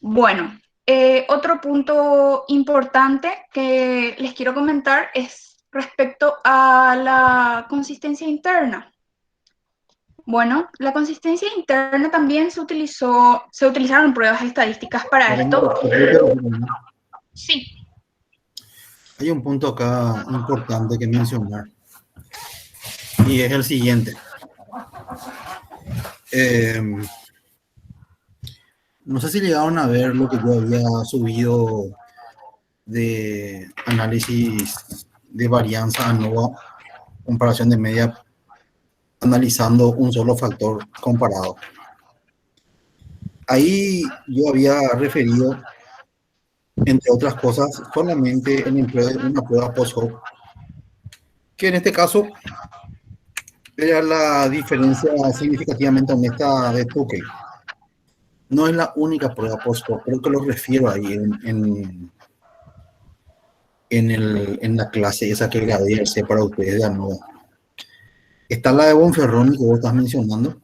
Bueno, otro punto importante que les quiero comentar es respecto a la consistencia interna. Bueno, la consistencia interna también se utilizaron pruebas estadísticas para esto. Sí. Hay un punto acá importante que mencionar y es el siguiente. No sé si llegaron a ver lo que yo había subido de análisis de varianza ANOVA, comparación de media, analizando un solo factor comparado. Ahí yo había referido, entre otras cosas, solamente el empleo de una prueba post-hoc, que en este caso era la diferencia significativamente honesta de Tukey. No es la única prueba post-hoc, creo que lo refiero ahí en la clase esa que grabé para ustedes de ANOVA. Está la de Bonferroni que vos estás mencionando,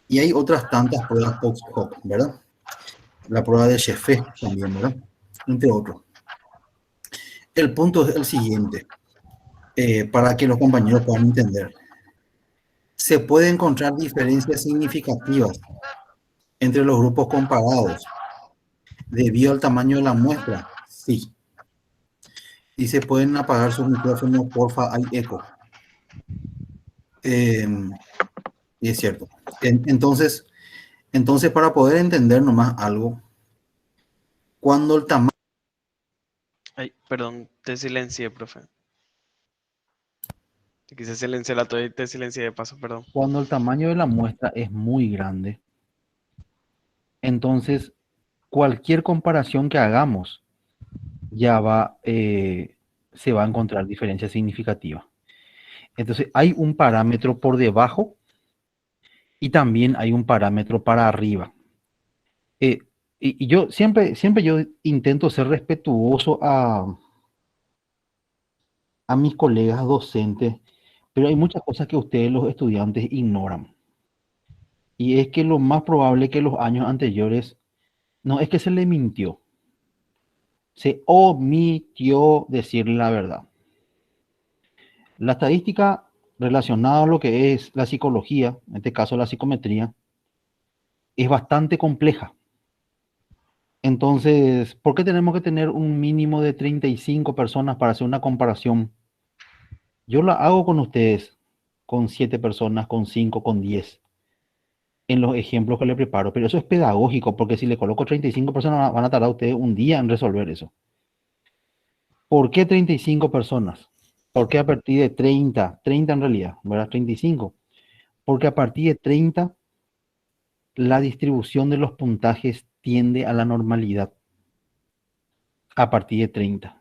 y hay otras tantas pruebas post-hoc, ¿verdad? La prueba de Sheffe también, ¿verdad? Entre otros. El punto es el siguiente, para que los compañeros puedan entender. ¿Se puede encontrar diferencias significativas entre los grupos comparados debido al tamaño de la muestra? Sí. Y se pueden apagar sus micrófonos, porfa, hay eco. Y es cierto. Entonces, para poder entender nomás algo, cuando el tamaño... Ay, perdón, te silencié, profe. Te quise silenciar la tuya y te silencié de paso, perdón. Cuando el tamaño de la muestra es muy grande, entonces cualquier comparación que hagamos ya se va a encontrar diferencia significativa. Entonces hay un parámetro por debajo y también hay un parámetro para arriba. Y yo siempre yo intento ser respetuoso a a mis colegas docentes, pero hay muchas cosas que ustedes los estudiantes ignoran. Y es que lo más probable que los años anteriores, no es que se le mintió, se omitió decir la verdad. La estadística relacionada a lo que es la psicología, en este caso la psicometría, es bastante compleja. Entonces, ¿por qué tenemos que tener un mínimo de 35 personas para hacer una comparación? Yo la hago con ustedes, con 7 personas, con 5, con 10, en los ejemplos que le preparo, pero eso es pedagógico, porque si le coloco 35 personas, van a tardar ustedes un día en resolver eso. ¿Por qué 35 personas? ¿Por qué a partir de 30? 30 en realidad, ¿verdad? 35. Porque a partir de 30, la distribución de los puntajes tiende a la normalidad. A partir de 30.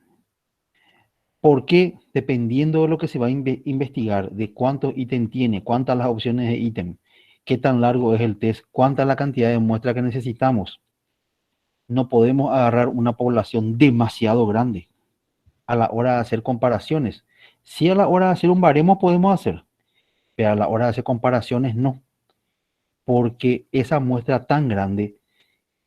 Porque dependiendo de lo que se va a investigar, de cuántos ítems tiene, cuántas las opciones de ítem, qué tan largo es el test, cuánta la cantidad de muestra que necesitamos, no podemos agarrar una población demasiado grande a la hora de hacer comparaciones. Sí, a la hora de hacer un baremo podemos hacer, pero a la hora de hacer comparaciones no, porque esa muestra tan grande,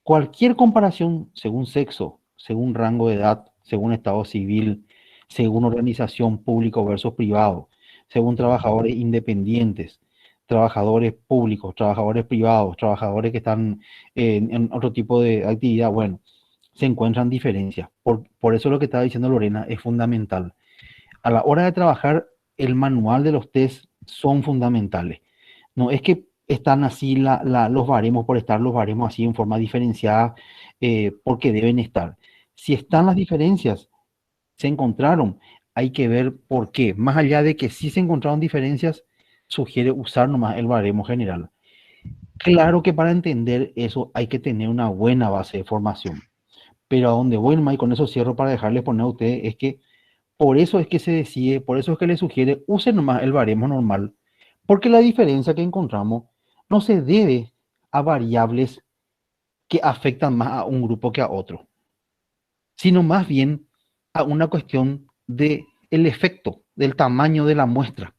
cualquier comparación según sexo, según rango de edad, según estado civil, según organización público versus privado, según trabajadores independientes, trabajadores públicos, trabajadores privados, trabajadores que están en otro tipo de actividad, bueno, se encuentran diferencias. Por eso lo que estaba diciendo Lorena es fundamental. A la hora de trabajar, el manual de los test son fundamentales. No es que están así los baremos por estar los baremos así en forma diferenciada, porque deben estar. Si están las diferencias, se encontraron, hay que ver por qué. Más allá de que sí se encontraron diferencias, sugiere usar nomás el baremo general. Claro que para entender eso hay que tener una buena base de formación. Pero a donde voy, y con eso cierro para dejarles poner a ustedes, es que por eso es que se decide, por eso es que les sugiere, usen nomás el baremo normal, porque la diferencia que encontramos no se debe a variables que afectan más a un grupo que a otro, sino más bien a una cuestión de el efecto, del tamaño de la muestra,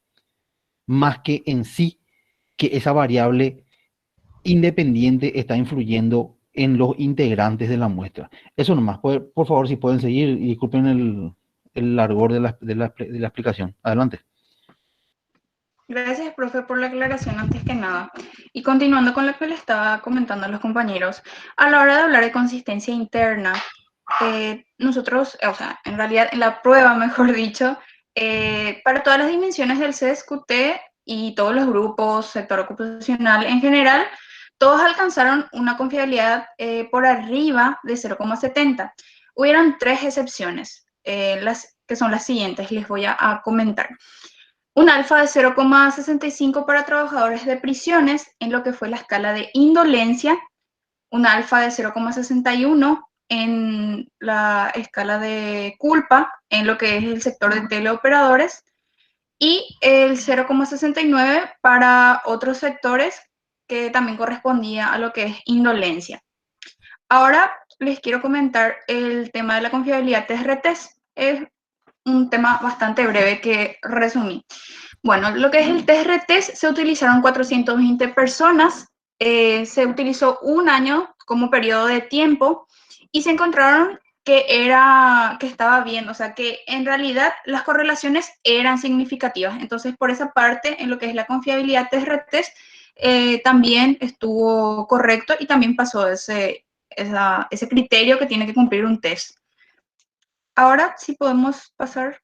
más que en sí que esa variable independiente está influyendo en los integrantes de la muestra. Eso nomás, por favor, si pueden seguir, y disculpen el largor de la explicación. Adelante. Gracias, profe, por la aclaración antes que nada. Y continuando con lo que le estaba comentando a los compañeros, a la hora de hablar de consistencia interna, nosotros, o sea, en realidad en la prueba, mejor dicho, para todas las dimensiones del CSQT y todos los grupos, sector ocupacional en general, todos alcanzaron una confiabilidad por arriba de 0,70. Hubieron 3 excepciones, que son las siguientes, les voy a comentar. Un alfa de 0,65 para trabajadores de prisiones en lo que fue la escala de indolencia, un alfa de 0,61 en la escala de culpa en lo que es el sector de teleoperadores y el 0,69 para otros sectores que también correspondía a lo que es indolencia. Ahora les quiero comentar el tema de la confiabilidad test-retest. Es un tema bastante breve que resumí. Bueno, lo que es el test-retest, se utilizaron 420 personas, se utilizó un año como periodo de tiempo y se encontraron que estaba bien, o sea, que en realidad las correlaciones eran significativas. Entonces, por esa parte, en lo que es la confiabilidad test-retest, también estuvo correcto y también pasó ese criterio que tiene que cumplir un test. Ahora sí podemos pasar.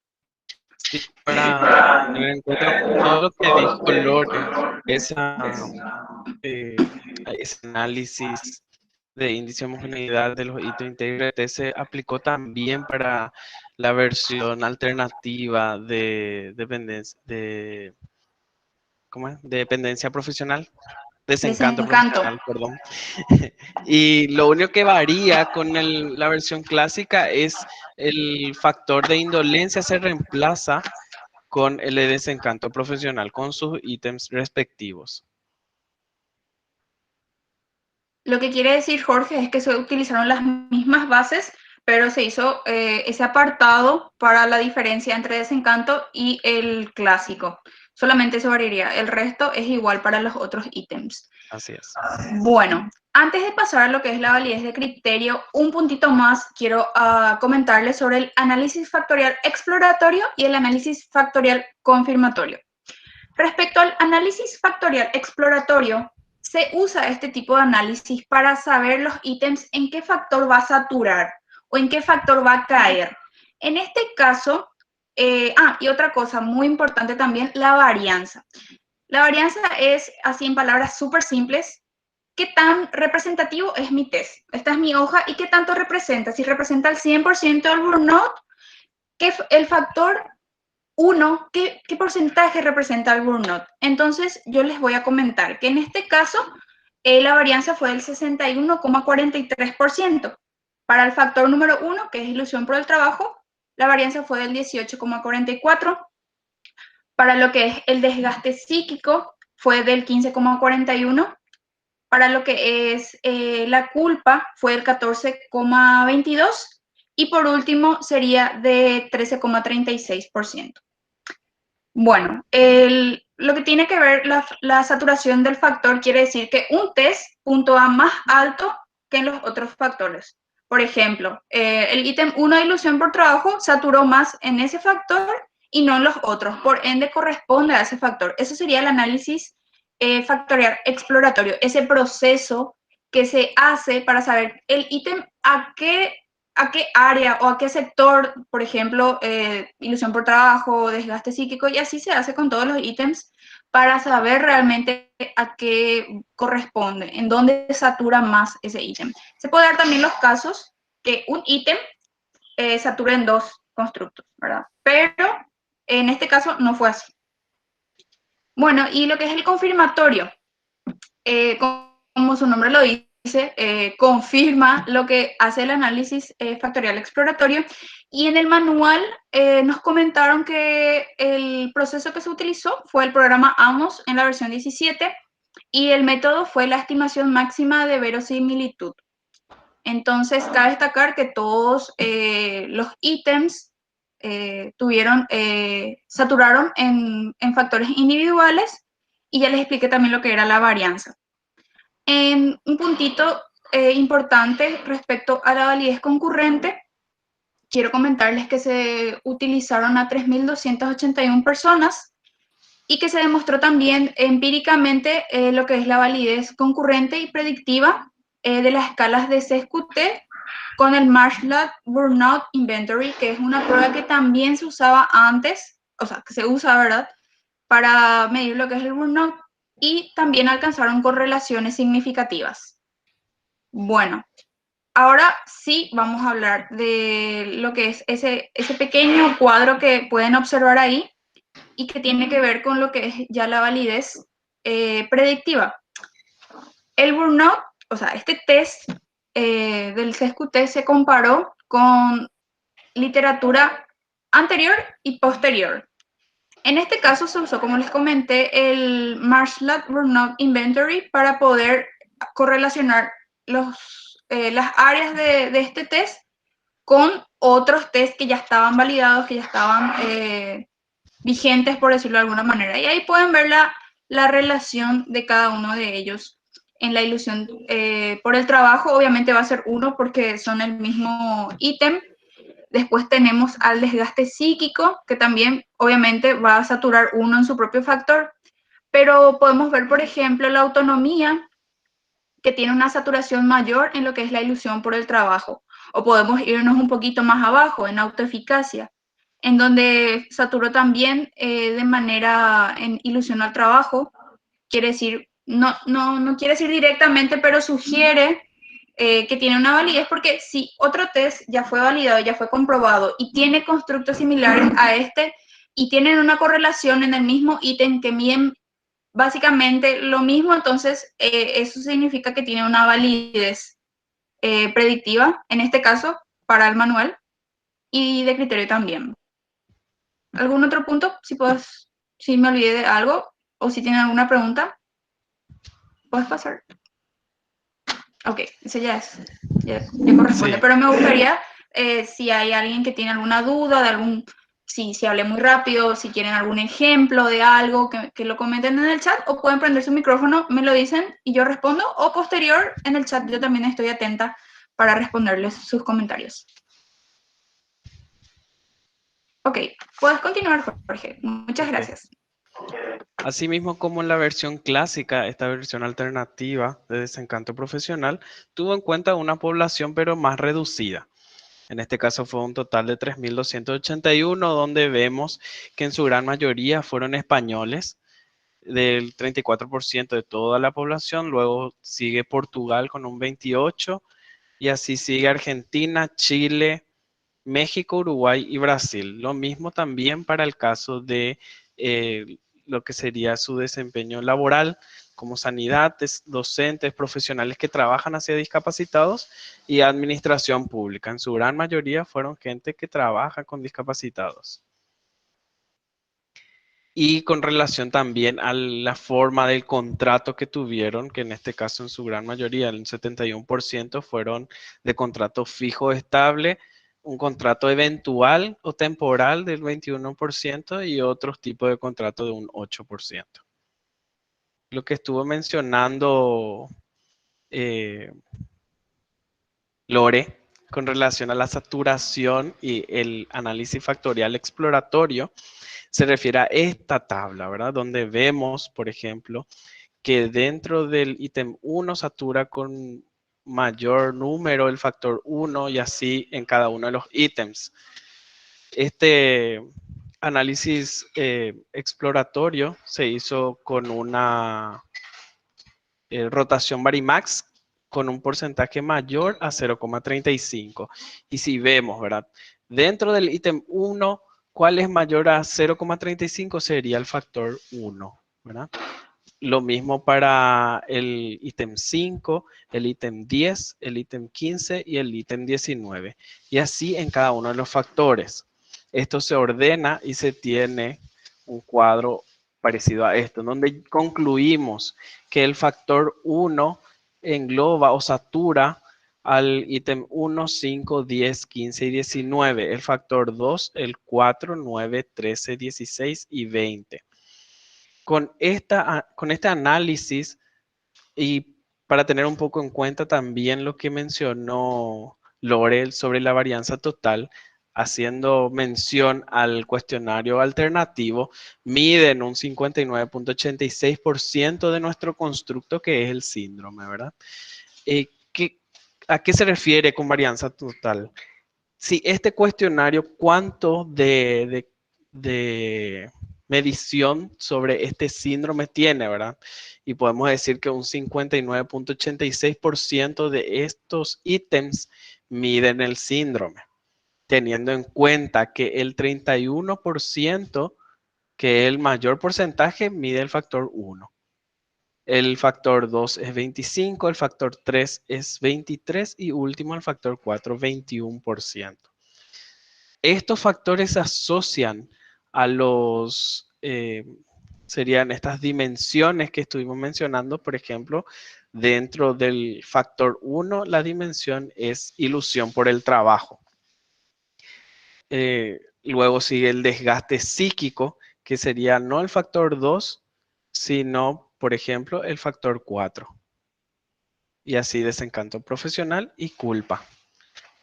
Sí, para tener en cuenta todo lo que dijo Lore, ese análisis de índice de homogeneidad de los hitos íntegros se aplicó también para la versión alternativa de dependencia profesional. Desencanto profesional, perdón. Y lo único que varía con la versión clásica es el factor de indolencia, se reemplaza con el de desencanto profesional, con sus ítems respectivos. Lo que quiere decir Jorge es que se utilizaron las mismas bases pero se hizo ese apartado para la diferencia entre desencanto y el clásico. Solamente eso variaría, el resto es igual para los otros ítems. Así es. Bueno, antes de pasar a lo que es la validez de criterio, un puntito más quiero comentarles sobre el análisis factorial exploratorio y el análisis factorial confirmatorio. Respecto al análisis factorial exploratorio, se usa este tipo de análisis para saber los ítems en qué factor va a saturar o en qué factor va a caer. En este caso, y otra cosa muy importante también, la varianza. La varianza es, así en palabras súper simples, qué tan representativo es mi test. Esta es mi hoja y qué tanto representa. Si representa el 100% del burnout, ¿qué el factor 1, ¿qué porcentaje representa el burnout? Entonces, yo les voy a comentar que en este caso, la varianza fue del 61,43%. Para el factor número 1, que es ilusión por el trabajo, la varianza fue del 18,44%. Para lo que es el desgaste psíquico, fue del 15,41%. Para lo que es la culpa, fue del 14,22%. Y por último, sería de 13,36%. Bueno, lo que tiene que ver la saturación del factor quiere decir que un test puntúa más alto que en los otros factores. Por ejemplo, el ítem 1 de ilusión por trabajo saturó más en ese factor y no en los otros. Por ende, corresponde a ese factor. Eso sería el análisis factorial exploratorio, ese proceso que se hace para saber el ítem a qué área o a qué sector, por ejemplo, ilusión por trabajo, desgaste psíquico, y así se hace con todos los ítems para saber realmente a qué corresponde, en dónde satura más ese ítem. Se puede dar también los casos que un ítem satura en dos constructos, ¿verdad? Pero en este caso no fue así. Bueno, y lo que es el confirmatorio, como su nombre lo dice, confirma lo que hace el análisis factorial exploratorio, y en el manual nos comentaron que el proceso que se utilizó fue el programa AMOS en la versión 17 y el método fue la estimación máxima de verosimilitud. Entonces, cabe destacar que todos los ítems saturaron en factores individuales, y ya les expliqué también lo que era la varianza. Un puntito importante respecto a la validez concurrente, quiero comentarles que se utilizaron a 3.281 personas y que se demostró también empíricamente lo que es la validez concurrente y predictiva de las escalas de CSQT con el Marshall Burnout Inventory, que es una prueba que también se usaba antes, o sea, que se usa, ¿verdad?, para medir lo que es el burnout, y también alcanzaron correlaciones significativas. Bueno, ahora sí vamos a hablar de lo que es ese pequeño cuadro que pueden observar ahí y que tiene que ver con lo que es ya la validez predictiva. El burnout, o sea, este test del CSQT se comparó con literatura anterior y posterior. En este caso se usó, como les comenté, el Marshall Burnout Inventory para poder correlacionar las áreas de este test con otros test que ya estaban validados, que ya estaban vigentes, por decirlo de alguna manera. Y ahí pueden ver la relación de cada uno de ellos. En la ilusión por el trabajo, obviamente va a ser 1 porque son el mismo ítem. Después tenemos al desgaste psíquico, que también obviamente va a saturar 1 en su propio factor. Pero podemos ver, por ejemplo, la autonomía, que tiene una saturación mayor en lo que es la ilusión por el trabajo. O podemos irnos un poquito más abajo, en autoeficacia, en donde saturó también de manera en ilusión al trabajo. Quiere decir, no quiere decir directamente, pero sugiere que tiene una validez, porque si otro test ya fue validado, ya fue comprobado y tiene constructos similares a este y tienen una correlación en el mismo ítem que miden básicamente lo mismo, entonces eso significa que tiene una validez predictiva, en este caso, para el manual, y de criterio también. ¿Algún otro punto? Si me olvidé de algo, o si tienen alguna pregunta, puedes pasar. Ok, eso ya corresponde, sí. Pero me gustaría si hay alguien que tiene alguna duda de algún, si hablé muy rápido, si quieren algún ejemplo de algo, que lo comenten en el chat, o pueden prender su micrófono, me lo dicen y yo respondo, o posterior en el chat yo también estoy atenta para responderles sus comentarios. Ok, puedes continuar, Jorge. Muchas Ok. gracias. Asimismo, como en la versión clásica, esta versión alternativa de Desencanto Profesional tuvo en cuenta una población pero más reducida. En este caso fue un total de 3.281, donde vemos que en su gran mayoría fueron españoles, del 34% de toda la población. Luego sigue Portugal con un 28%, y así sigue Argentina, Chile, México, Uruguay y Brasil. Lo mismo también para el caso de lo que sería su desempeño laboral, como sanidad, docentes, profesionales que trabajan hacia discapacitados y administración pública. En su gran mayoría fueron gente que trabaja con discapacitados. Y con relación también a la forma del contrato que tuvieron, que en este caso en su gran mayoría, el 71% fueron de contrato fijo estable, un contrato eventual o temporal del 21% y otros tipos de contrato de un 8%. Lo que estuvo mencionando Lore con relación a la saturación y el análisis factorial exploratorio se refiere a esta tabla, ¿verdad? Donde vemos, por ejemplo, que dentro del ítem 1 satura con mayor número el factor 1 y así en cada uno de los ítems. Este análisis exploratorio se hizo con una rotación Varimax con un porcentaje mayor a 0,35. Y si vemos, ¿verdad? Dentro del ítem 1, ¿cuál es mayor a 0,35? Sería el factor 1, ¿verdad? Lo mismo para el ítem 5, el ítem 10, el ítem 15 y el ítem 19. Y así en cada uno de los factores. Esto se ordena y se tiene un cuadro parecido a esto, donde concluimos que el factor 1 engloba o satura al ítem 1, 5, 10, 15 y 19. El factor 2, el 4, 9, 13, 16 y 20. Con este análisis y para tener un poco en cuenta también lo que mencionó Lorel sobre la varianza total, haciendo mención al cuestionario alternativo, miden un 59.86% de nuestro constructo que es el síndrome, ¿verdad? ¿A qué se refiere con varianza total? Si este cuestionario, ¿cuánto de medición sobre este síndrome tiene, verdad? Y podemos decir que un 59.86% de estos ítems miden el síndrome, teniendo en cuenta que el 31%, que es el mayor porcentaje, mide el factor 1. El factor 2 es 25, el factor 3 es 23 y último el factor 4, 21%. Estos factores se asocian a serían estas dimensiones que estuvimos mencionando, por ejemplo, dentro del factor 1, la dimensión es ilusión por el trabajo. Luego sigue el desgaste psíquico, que sería no el factor 2, sino, por ejemplo, el factor 4. Y así desencanto profesional y culpa.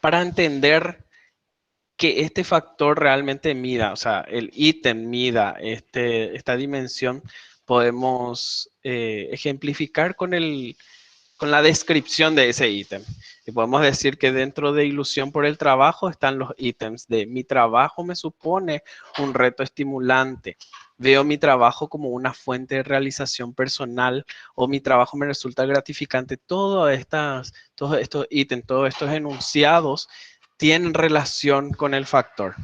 Para entender que este factor realmente mida, o sea, el ítem mida esta dimensión, podemos ejemplificar con la descripción de ese ítem. Y podemos decir que dentro de ilusión por el trabajo están los ítems de mi trabajo me supone un reto estimulante. Veo mi trabajo como una fuente de realización personal o mi trabajo me resulta gratificante. Todos estos ítems, todos estos enunciados tienen relación con el factor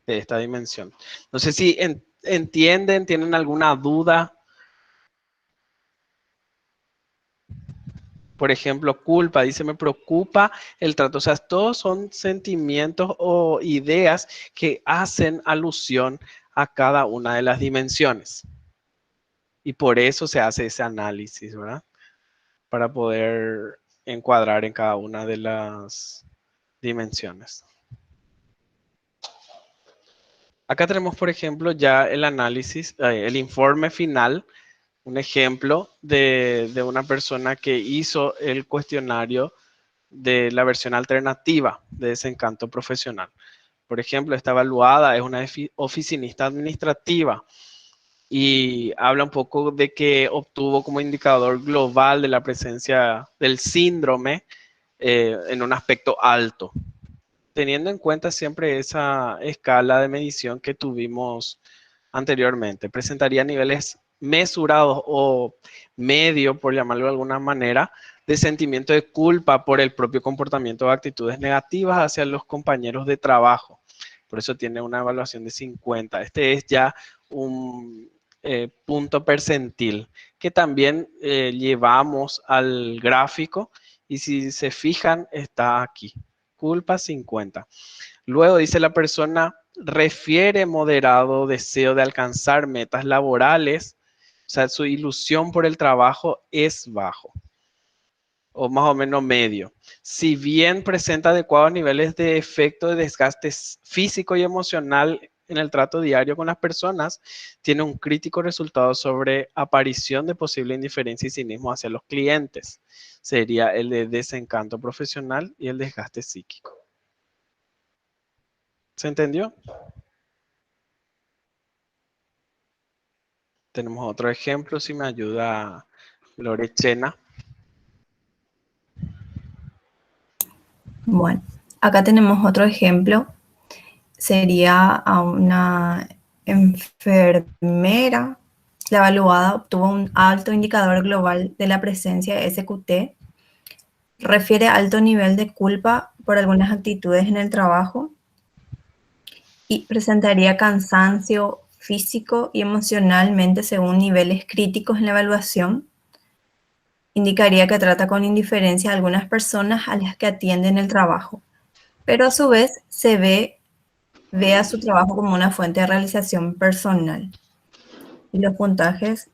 de esta dimensión. No sé si entienden, tienen alguna duda. Por ejemplo, culpa, dice, me preocupa el trato. O sea, todos son sentimientos o ideas que hacen alusión a cada una de las dimensiones. Y por eso se hace ese análisis, ¿verdad? Para poder encuadrar en cada una de las dimensiones. Acá tenemos, por ejemplo, ya el análisis, el informe final, un ejemplo de una persona que hizo el cuestionario de la versión alternativa de Desencanto Profesional. Por ejemplo, esta evaluada es una oficinista administrativa y habla un poco de que obtuvo como indicador global de la presencia del síndrome en un aspecto alto, teniendo en cuenta siempre esa escala de medición que tuvimos anteriormente. Presentaría niveles mesurados o medio, por llamarlo de alguna manera, de sentimiento de culpa por el propio comportamiento o actitudes negativas hacia los compañeros de trabajo. Por eso tiene una evaluación de 50. Este es ya un punto percentil que también llevamos al gráfico y si se fijan está aquí. Culpa 50. Luego dice la persona refiere moderado deseo de alcanzar metas laborales, o sea, su ilusión por el trabajo es bajo o más o menos medio. Si bien presenta adecuados niveles de efecto de desgaste físico y emocional en el trato diario con las personas, tiene un crítico resultado sobre aparición de posible indiferencia y cinismo hacia los clientes. Sería el de desencanto profesional y el desgaste psíquico. ¿Se entendió? Tenemos otro ejemplo, si me ayuda Lorechena. Bueno, acá tenemos otro ejemplo. Sería a una enfermera. La evaluada obtuvo un alto indicador global de la presencia de SQT. Refiere alto nivel de culpa por algunas actitudes en el trabajo y presentaría cansancio físico y emocionalmente según niveles críticos en la evaluación. Indicaría que trata con indiferencia a algunas personas a las que atiende en el trabajo, pero a su vez se ve a su trabajo como una fuente de realización personal. Y los puntajes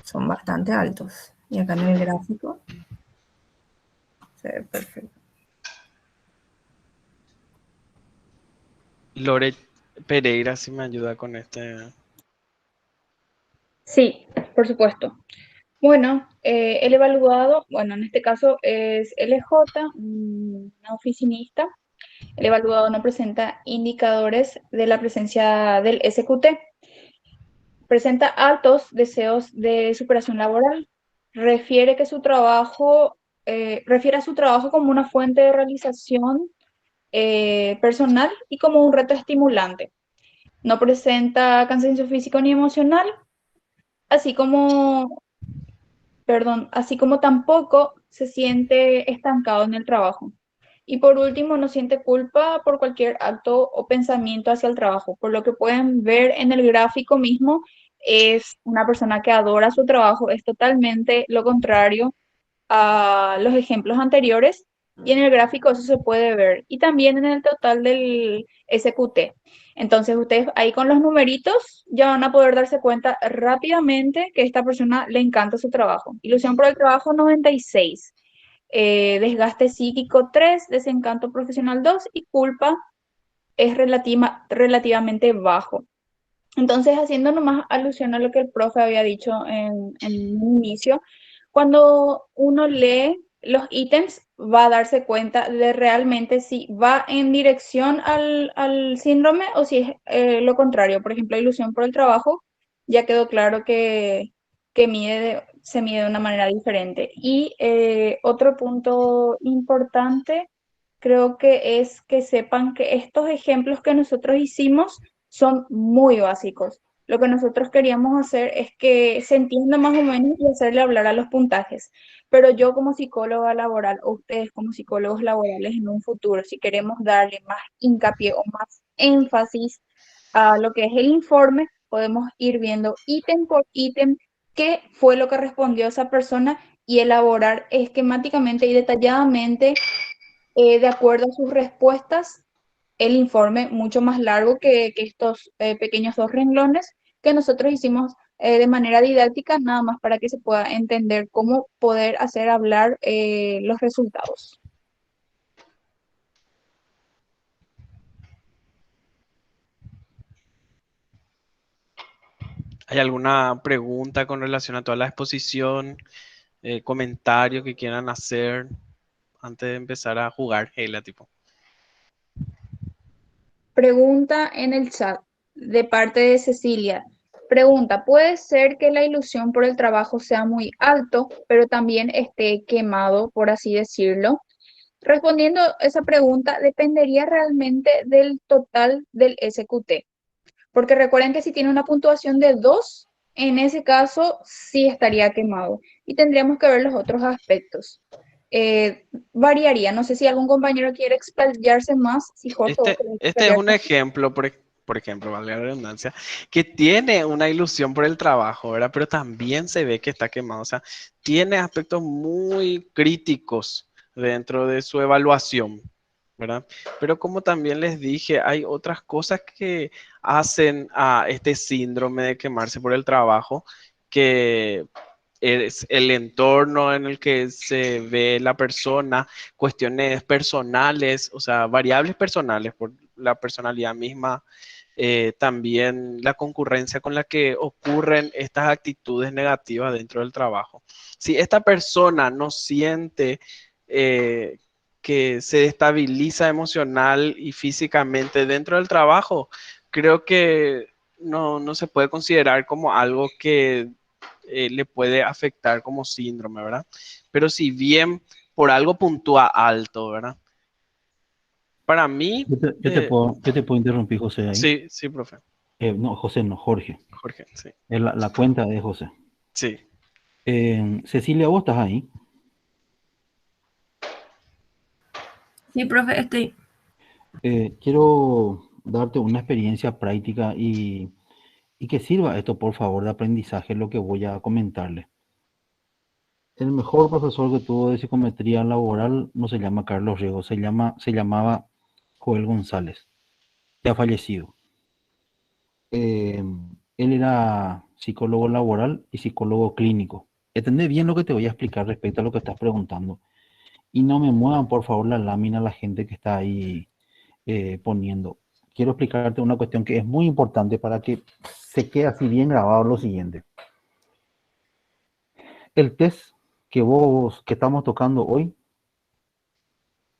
son bastante altos. Y acá en el gráfico se ve perfecto. Lore Pereira, si me ayuda con este. Sí, por supuesto. Bueno, el evaluado, bueno, en este caso es LJ, una oficinista. El evaluado no presenta indicadores de la presencia del SQT. Presenta altos deseos de superación laboral. Refiere a su trabajo como una fuente de realización personal y como un reto estimulante. No presenta cansancio físico ni emocional, así como tampoco se siente estancado en el trabajo. Y por último, no siente culpa por cualquier acto o pensamiento hacia el trabajo. Por lo que pueden ver en el gráfico mismo, es una persona que adora su trabajo, es totalmente lo contrario a los ejemplos anteriores. Y en el gráfico eso se puede ver. Y también en el total del SQT. Entonces ustedes ahí con los numeritos ya van a poder darse cuenta rápidamente que a esta persona le encanta su trabajo. Ilusión por el trabajo 96, desgaste psíquico 3, desencanto profesional 2 y culpa es relativamente bajo. Entonces, haciendo nomás alusión a lo que el profe había dicho en un inicio, cuando uno lee los ítems va a darse cuenta de realmente si va en dirección al síndrome o si es lo contrario. Por ejemplo, ilusión por el trabajo, ya quedó claro que se mide de una manera diferente. Y otro punto importante, creo que es que sepan que estos ejemplos que nosotros hicimos son muy básicos. Lo que nosotros queríamos hacer es que se entienda más o menos y hacerle hablar a los puntajes. Pero yo como psicóloga laboral o ustedes como psicólogos laborales en un futuro, si queremos darle más hincapié o más énfasis a lo que es el informe, podemos ir viendo ítem por ítem qué fue lo que respondió esa persona y elaborar esquemáticamente y detalladamente de acuerdo a sus respuestas el informe mucho más largo que estos pequeños 2 renglones que nosotros hicimos de manera didáctica, nada más para que se pueda entender cómo poder hacer hablar los resultados. ¿Hay alguna pregunta con relación a toda la exposición? Comentario que quieran hacer antes de empezar a jugar Hela, tipo. Pregunta en el chat de parte de Cecilia. Pregunta, ¿puede ser que la ilusión por el trabajo sea muy alto, pero también esté quemado, por así decirlo? Respondiendo esa pregunta, dependería realmente del total del SQT. Porque recuerden que si tiene una puntuación de 2, en ese caso sí estaría quemado. Y tendríamos que ver los otros aspectos. Variaría. No sé si algún compañero quiere explayarse más, si Jorge vos querés Este es un explayarte. ejemplo, por ejemplo, vale la redundancia, que tiene una ilusión por el trabajo, ¿verdad? Pero también se ve que está quemado. O sea, tiene aspectos muy críticos dentro de su evaluación, ¿verdad? Pero como también les dije, hay otras cosas que hacen a este síndrome de quemarse por el trabajo, que es el entorno en el que se ve la persona, cuestiones personales, o sea, variables personales por la personalidad misma, también la concurrencia con la que ocurren estas actitudes negativas dentro del trabajo. Si esta persona no siente que se destabiliza emocional y físicamente dentro del trabajo, creo que no se puede considerar como algo que le puede afectar como síndrome, ¿verdad? Pero si bien por algo puntúa alto, ¿verdad? Para mí, Yo te puedo interrumpir, José, ahí. sí, sí, profe. No, José, no, Jorge. Jorge, sí. Es la cuenta de José. Sí. Cecilia, ¿vos estás ahí? Sí, profe, estoy. Quiero darte una experiencia práctica y que sirva esto, por favor, de aprendizaje, lo que voy a comentarle. El mejor profesor que tuvo de psicometría laboral no se llama Carlos Riego, se llamaba Joel González, que ha fallecido. Eh, Él era psicólogo laboral y psicólogo clínico. Entendé bien lo que te voy a explicar respecto a lo que estás preguntando. Y no me muevan, por favor, la lámina la gente que está ahí poniendo. Quiero explicarte una cuestión que es muy importante para que se quede así bien grabado lo siguiente. El test que estamos tocando hoy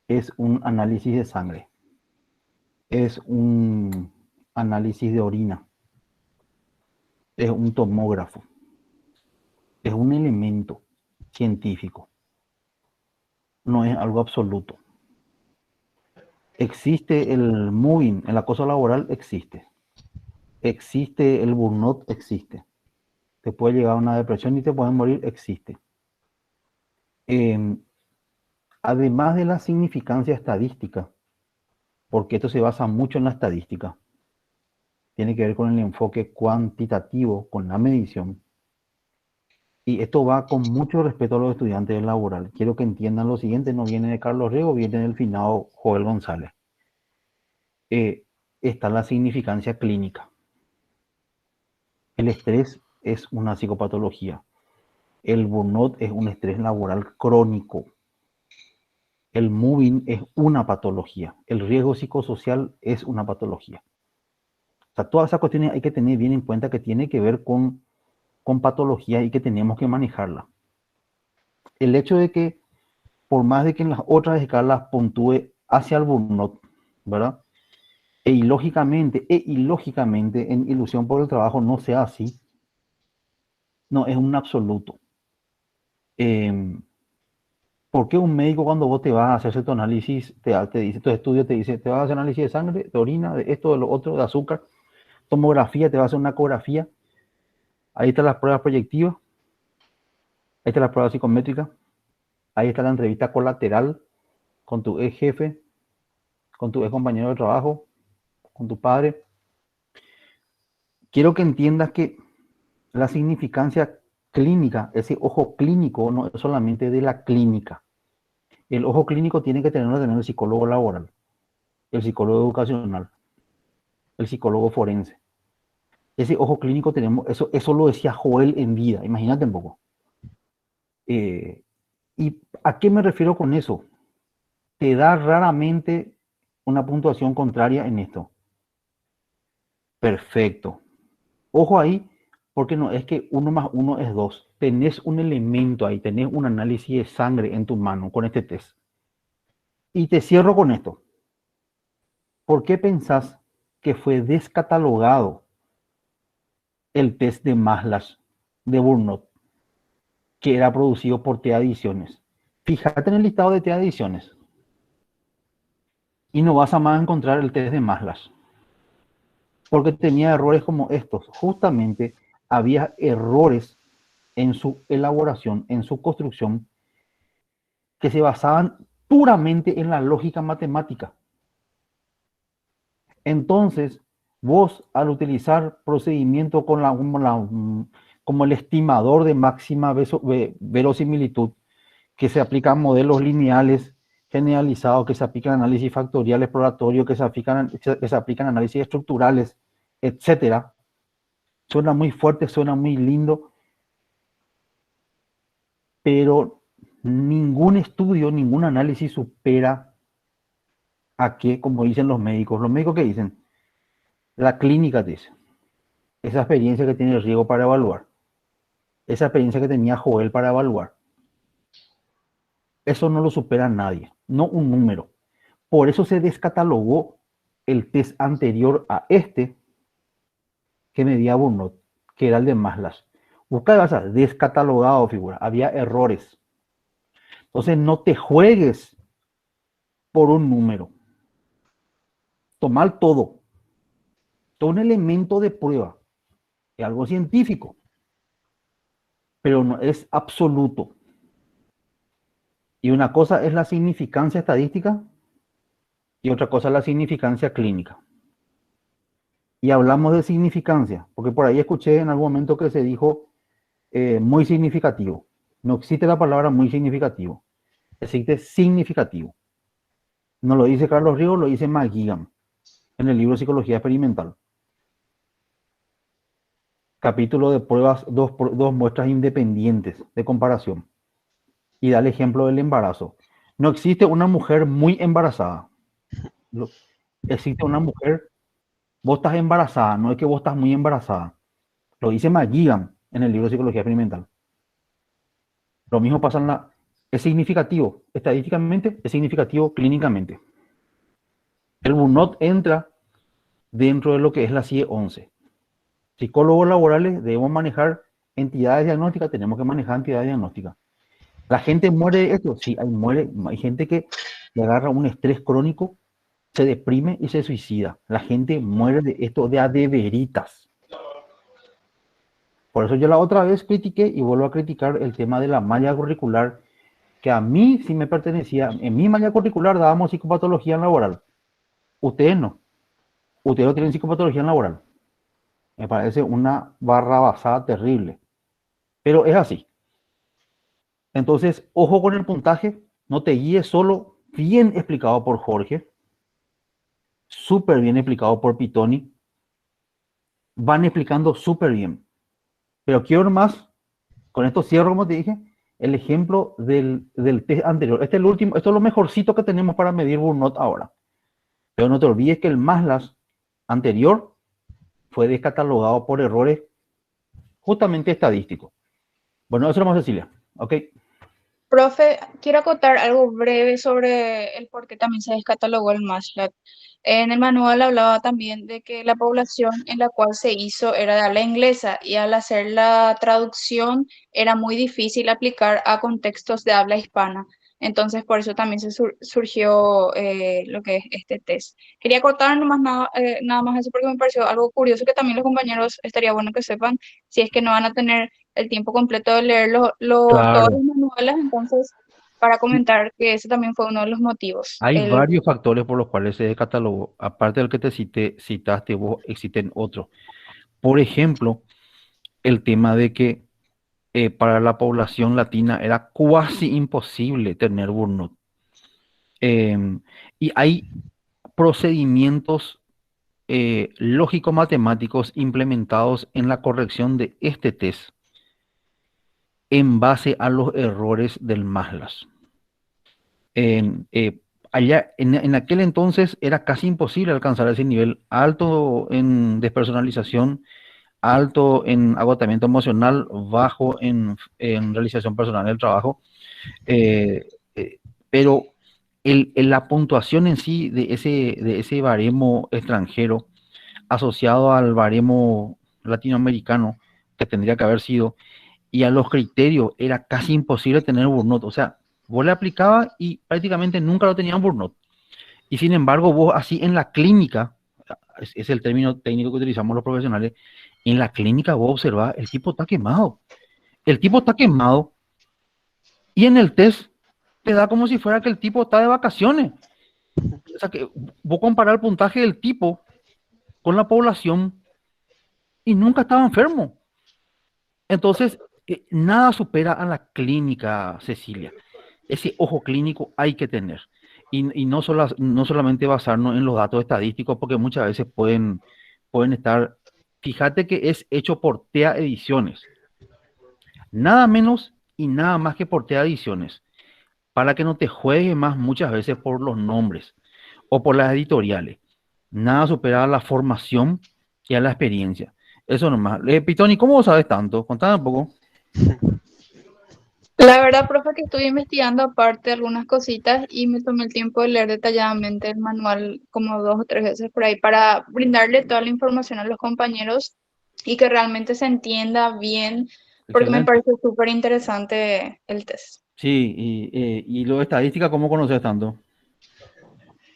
es un análisis de sangre, es un análisis de orina, es un tomógrafo, es un elemento científico, no es algo absoluto. Existe el moving, el acoso laboral existe. Existe el burnout, existe. Te puede llegar a una depresión y te puedes morir, existe. Además de la significancia estadística, porque esto se basa mucho en la estadística, tiene que ver con el enfoque cuantitativo, con la medición, y esto va con mucho respeto a los estudiantes del laboral. Quiero que entiendan lo siguiente, no viene de Carlos Riego, viene del finado Joel González. Está la significancia clínica. El estrés es una psicopatología. El burnout es un estrés laboral crónico. El moving es una patología. El riesgo psicosocial es una patología. O sea, todas esas cuestiones hay que tener bien en cuenta que tiene que ver con patología y que tenemos que manejarla. El hecho de que, por más de que en las otras escalas puntúe hacia el burnout, ¿verdad? E ilógicamente en ilusión por el trabajo no sea así, no es un absoluto. ¿Por qué un médico cuando vos te vas a hacerse tu análisis, te dice, tu estudio te dice, te vas a hacer análisis de sangre, de orina, de esto, de lo otro, de azúcar, tomografía, te vas a hacer una ecografía, ahí están las pruebas proyectivas, ahí está la prueba psicométrica, ahí está la entrevista colateral con tu ex jefe, con tu ex compañero de trabajo, con tu padre? Quiero que entiendas que la significancia clínica, ese ojo clínico, no es solamente de la clínica. El ojo clínico tiene que tener el psicólogo laboral, el psicólogo educacional, el psicólogo forense. Ese ojo clínico tenemos, eso lo decía Joel en vida, imagínate un poco. ¿Y a qué me refiero con eso? Te da raramente una puntuación contraria en esto. Perfecto. Ojo ahí, Porque no es que 1 más 1 es 2. Tenés un elemento ahí, tenés un análisis de sangre en tu mano con este test. Y te cierro con esto. ¿Por qué pensás que fue descatalogado el test de Maslas de Burnout, que era producido por TEA Ediciones? Fíjate en el listado de TEA Ediciones y no vas a más encontrar el test de Maslas, porque tenía errores como estos. Justamente había errores en su elaboración, en su construcción, que se basaban puramente en la lógica matemática. Entonces, vos al utilizar procedimiento como el estimador de máxima verosimilitud, que se aplican modelos lineales generalizados, que se aplican análisis factorial exploratorio, que se aplican análisis estructurales, etcétera. Suena muy fuerte, suena muy lindo, pero ningún estudio, ningún análisis supera a que, como dicen los médicos que dicen, la clínica dice, esa experiencia que tiene Riego para evaluar, esa experiencia que tenía Joel para evaluar, eso no lo supera nadie, no un número. Por eso se descatalogó el test anterior a este que medía Burnout, que era el de Maslas. Busca, vas a descatalogado, figura, había errores. Entonces no te juegues por un número. Tomar todo un elemento de prueba, es algo científico, pero no es absoluto. Y una cosa es la significancia estadística y otra cosa es la significancia clínica. Y hablamos de significancia, porque por ahí escuché en algún momento que se dijo muy significativo. No existe la palabra muy significativo, existe significativo. No lo dice Carlos Ríos, lo dice McGuigan en el libro Psicología Experimental. Capítulo de pruebas, dos muestras independientes de comparación. Y da el ejemplo del embarazo. No existe una mujer muy embarazada. Existe una mujer, vos estás embarazada, no es que vos estás muy embarazada. Lo dice McGuigan en el libro Psicología Experimental. Lo mismo pasa es significativo estadísticamente, es significativo clínicamente. El Burnout entra dentro de lo que es la CIE 11. Psicólogos laborales debemos manejar entidades diagnósticas, tenemos que manejar entidades diagnósticas. ¿La gente muere de esto? Sí, hay gente que le agarra un estrés crónico, se deprime y se suicida. La gente muere de esto de a de veritas. Por eso yo la otra vez critiqué y vuelvo a criticar el tema de la malla curricular, que a mí sí me pertenecía. En mi malla curricular dábamos psicopatología laboral. Ustedes no. Ustedes no tienen psicopatología laboral. Me parece una barrabasada terrible. Pero es así. Entonces, ojo con el puntaje. No te guíes solo. Bien explicado por Jorge. Súper bien explicado por Pitoni. Van explicando súper bien. Pero quiero más. Con esto cierro, como te dije, el ejemplo del test anterior. Este es el último. Esto es lo mejorcito que tenemos para medir Burnout ahora. Pero no te olvides que el Maslas anterior fue descatalogado por errores justamente estadísticos. Bueno, eso lo vamos a Cecilia. Ok. Profe, quiero acotar algo breve sobre el por qué también se descatalogó el MATLAB. En el manual hablaba también de que la población en la cual se hizo era de habla inglesa y al hacer la traducción era muy difícil aplicar a contextos de habla hispana. Entonces, por eso también surgió lo que es este test. Quería acotar nada más eso porque me pareció algo curioso que también los compañeros estaría bueno que sepan si es que no van a tener el tiempo completo de leer todos Claro. los manuales, entonces, para comentar que ese también fue uno de los motivos. Hay varios factores por los cuales se descatalogó. Aparte del que citaste vos, existen otros. Por ejemplo, el tema de que para la población latina era casi imposible tener burnout. Y hay procedimientos lógico-matemáticos implementados en la corrección de este test en base a los errores del Maslas. Allá, en aquel entonces era casi imposible alcanzar ese nivel alto en despersonalización, alto en agotamiento emocional, bajo en realización personal del trabajo. Eh, pero la puntuación en sí de ese baremo extranjero asociado al baremo latinoamericano que tendría que haber sido, y a los criterios era casi imposible tener burnout. O sea, vos le aplicabas y prácticamente nunca lo tenían burnout. Y sin embargo, vos así en la clínica, es el término técnico que utilizamos los profesionales, en la clínica vos observás, el tipo está quemado. El tipo está quemado y en el test te da como si fuera que el tipo está de vacaciones. O sea, que vos comparás el puntaje del tipo con la población y nunca estaba enfermo. Entonces, nada supera a la clínica, Cecilia. Ese ojo clínico hay que tener. Y no, no solamente basarnos en los datos estadísticos, porque muchas veces pueden estar. Fíjate que es hecho por TEA Ediciones. Nada menos y nada más que por TEA Ediciones. Para que no te juegues más muchas veces por los nombres o por las editoriales. Nada supera a la formación y a la experiencia. Eso nomás. Pitoni, ¿cómo vos sabes tanto? Contame un poco. La verdad, profe, que estuve investigando aparte algunas cositas y me tomé el tiempo de leer detalladamente el manual como 2 o 3 veces por ahí para brindarle toda la información a los compañeros y que realmente se entienda bien, porque me Excelente. parece súper interesante el test. Sí, y lo de estadística, ¿cómo conoces tanto?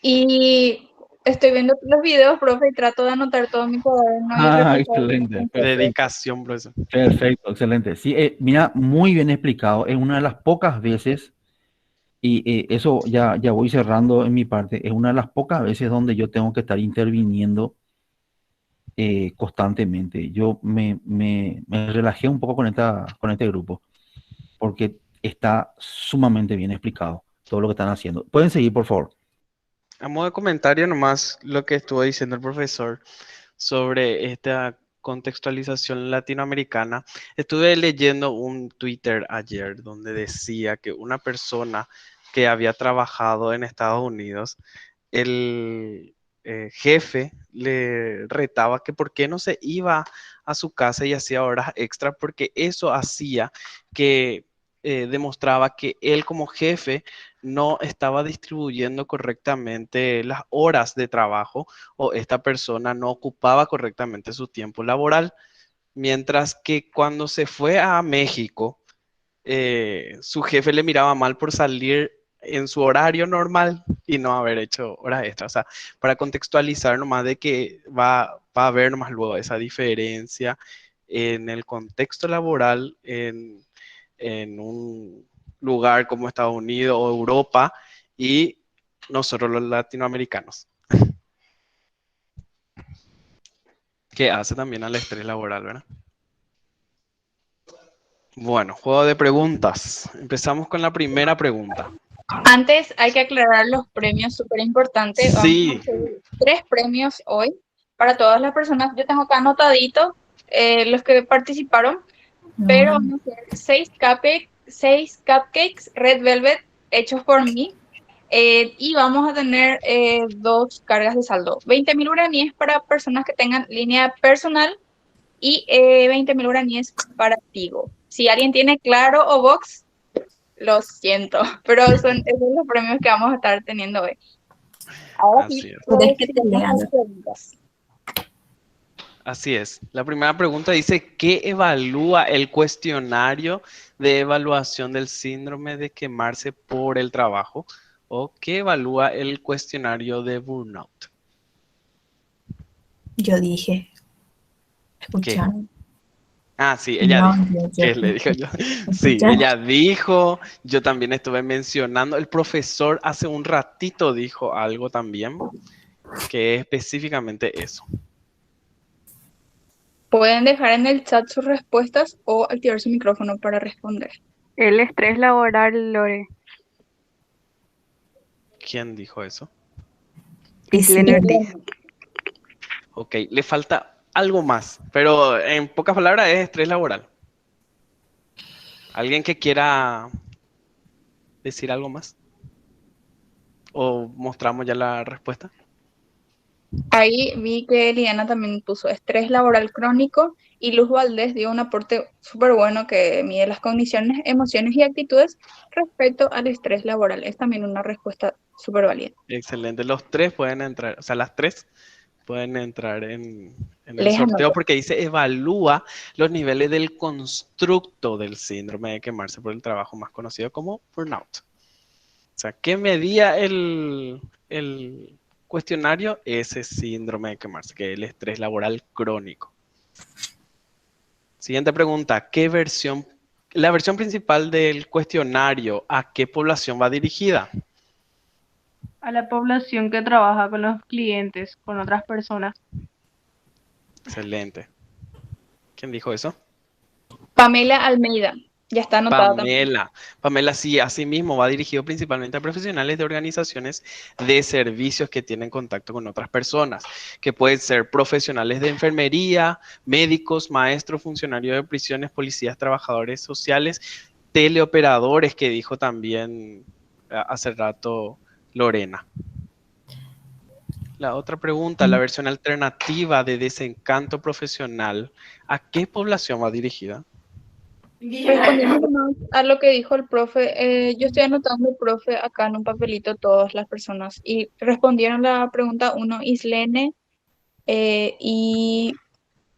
Y estoy viendo los videos, profe, y trato de anotar todo en mi cuaderno y repasar Excelente, un poco. Dedicación, profesor. perfecto, excelente. Sí, mira, muy bien explicado. Es una de las pocas veces, y eso ya voy cerrando en mi parte, es una de las pocas veces donde yo tengo que estar interviniendo constantemente. Yo me relajé un poco con este grupo, porque está sumamente bien explicado todo lo que están haciendo. Pueden seguir, por favor. A modo de comentario nomás lo que estuvo diciendo el profesor sobre esta contextualización latinoamericana. Estuve leyendo un Twitter ayer donde decía que una persona que había trabajado en Estados Unidos, el jefe le retaba que por qué no se iba a su casa y hacía horas extra, porque eso hacía que demostraba que él como jefe no estaba distribuyendo correctamente las horas de trabajo o esta persona no ocupaba correctamente su tiempo laboral, mientras que cuando se fue a México, su jefe le miraba mal por salir en su horario normal y no haber hecho horas extras. O sea, para contextualizar nomás de que va a haber nomás luego esa diferencia en el contexto laboral en un lugar como Estados Unidos o Europa y nosotros los latinoamericanos. Que hace también al estrés laboral, ¿verdad? Bueno, juego de preguntas. Empezamos con la primera pregunta. Antes hay que aclarar los premios, súper importante. Vamos Sí, a hacer 3 premios hoy para todas las personas. Yo tengo acá anotadito los que participaron, pero vamos a hacer 6 cupcakes Red Velvet hechos por mí. Y vamos a tener 2 cargas de saldo. 20.000 guaraníes para personas que tengan línea personal y 20.000 guaraníes para Tigo. Si alguien tiene Claro o Vox, lo siento, pero esos son los premios que vamos a estar teniendo hoy. Ahora así sí, es. ¿Querés que te vamos a lean? las preguntas. Así es. La primera pregunta dice, ¿qué evalúa el cuestionario de evaluación del síndrome de quemarse por el trabajo? ¿O qué evalúa el cuestionario de burnout? Yo dije, ¿escucharon? Ah, sí, ella No, dijo. ¿Qué le dijo yo? Sí, ¿escucharon? ella dijo, yo también estuve mencionando, el profesor hace un ratito dijo algo también, que es específicamente eso. Pueden dejar en el chat sus respuestas o activar su micrófono para responder. El estrés laboral, Lore. ¿Quién dijo eso? Y sí, Glenn Ortiz. Ok, le falta algo más, pero en pocas palabras es estrés laboral. ¿Alguien que quiera decir algo más? ¿O mostramos ya la respuesta? Ahí vi que Eliana también puso estrés laboral crónico Y Luz Valdés dio un aporte súper bueno que mide las cogniciones, emociones y actitudes respecto al estrés laboral. Es también una respuesta súper válida. Excelente. Los tres pueden entrar, o sea, las tres pueden entrar en el Les sorteo anoto. porque dice evalúa los niveles del constructo del síndrome de quemarse por el trabajo, más conocido como burnout. O sea, ¿qué medía el cuestionario? Ese síndrome de quemarse, que es el estrés laboral crónico. Siguiente pregunta, la versión principal del cuestionario, ¿a qué población va dirigida? A la población que trabaja con los clientes, con otras personas. Excelente. ¿Quién dijo eso? Pamela Almeida. Ya está anotada también. Pamela, sí, asimismo va dirigido principalmente a profesionales de organizaciones de servicios que tienen contacto con otras personas, que pueden ser profesionales de enfermería, médicos, maestros, funcionarios de prisiones, policías, trabajadores sociales, teleoperadores, que dijo también hace rato Lorena. La otra pregunta, la versión alternativa de desencanto profesional, ¿a qué población va dirigida? Respondiendo nomás a lo que dijo el profe, yo estoy anotando, profe, acá en un papelito todas las personas. Y respondieron la pregunta 1, Islene, y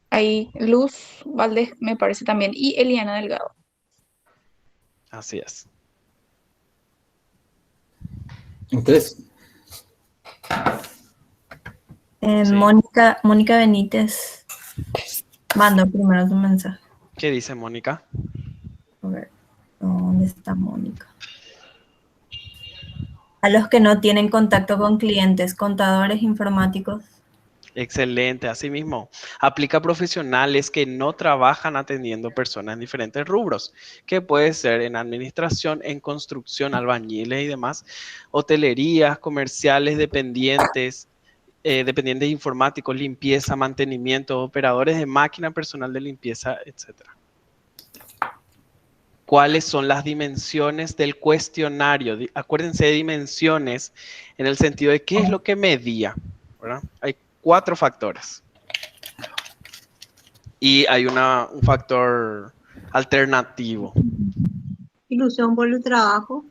ahí Luz Valdés me parece también, y Eliana Delgado. Así es. Entonces, Sí. Mónica Benítez mandó primero su mensaje. ¿Qué dice Mónica? A ver, ¿dónde está Mónica? A los que no tienen contacto con clientes, contadores informáticos. Excelente, asimismo. Aplica a profesionales que no trabajan atendiendo personas en diferentes rubros, que puede ser en administración, en construcción, albañiles y demás, hotelerías, comerciales, dependientes informáticos, limpieza, mantenimiento, operadores de máquina, personal de limpieza, etc. ¿Cuáles son las dimensiones del cuestionario? Acuérdense de dimensiones en el sentido de qué es lo que medía, ¿verdad? Hay 4 factores. Y hay un factor alternativo. Ilusión por el trabajo,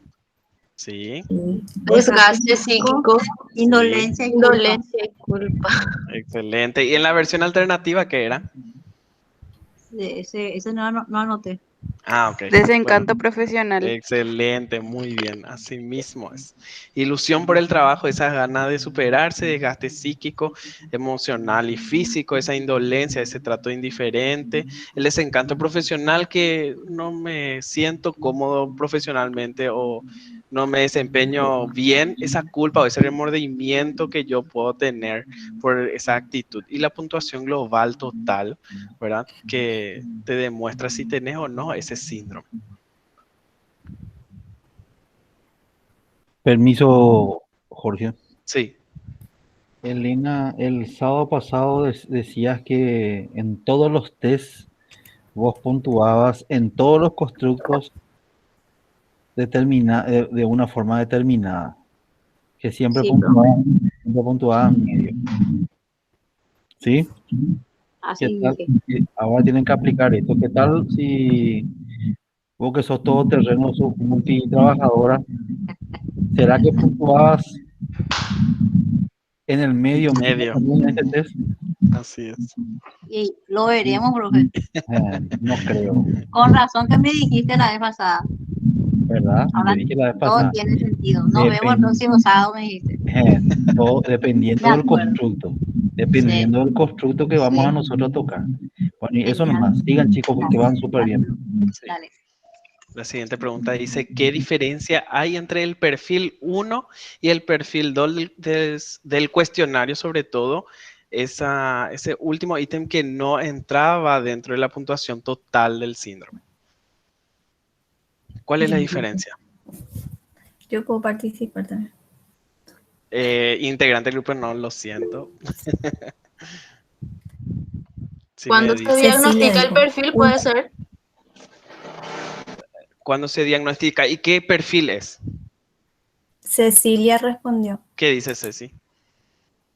Sí, desgaste psíquico, indolencia y culpa. Indolencia y culpa. excelente. ¿Y en la versión alternativa qué era? Ese no anoté. Ah, ok. Desencanto Bueno, profesional. excelente, muy bien. Así mismo es. Ilusión por el trabajo, esas ganas de superarse, desgaste psíquico, emocional y físico, esa indolencia, ese trato indiferente, el desencanto profesional que no me siento cómodo profesionalmente o no me desempeño bien, esa culpa o ese remordimiento que yo puedo tener por esa actitud. Y la puntuación global total, ¿verdad? Que te demuestra si tenés o no ese síndrome. Permiso, Jorge. Sí, Elena, el sábado pasado decías que en todos los tests vos puntuabas en todos los constructos de una forma determinada, que siempre Sí, puntuaban medio. ¿Sí? ¿Qué así tal? dije. Ahora tienen que aplicar esto. ¿Qué tal si vos que sos todoterreno, sos multitrabajadora, será que puntuabas en el medio medio, en este test? así es. Y lo veremos, profe. No creo, Con razón que me dijiste la vez pasada. ¿verdad? Ahora Te dije la vez todo pasada. tiene sentido. Nos vemos el próximo sábado, me dijiste. Todo dependiendo De del acuerdo. constructo. Dependiendo del constructo que vamos a nosotros a tocar. Bueno, y eso Genial. nomás. Sigan, chicos, porque van súper bien. Sí. Dale. La siguiente pregunta dice, ¿qué diferencia hay entre el perfil 1 y el perfil 2 del cuestionario, sobre todo ese último ítem que no entraba dentro de la puntuación total del síndrome? ¿Cuál es la diferencia? Yo puedo participar también. Integrante del grupo, no, lo siento. Sí Cuando me se dice, diagnostica el dijo. perfil, puede ser. ¿cuándo se diagnostica? ¿Y qué perfil es? Cecilia respondió. ¿Qué dice Ceci?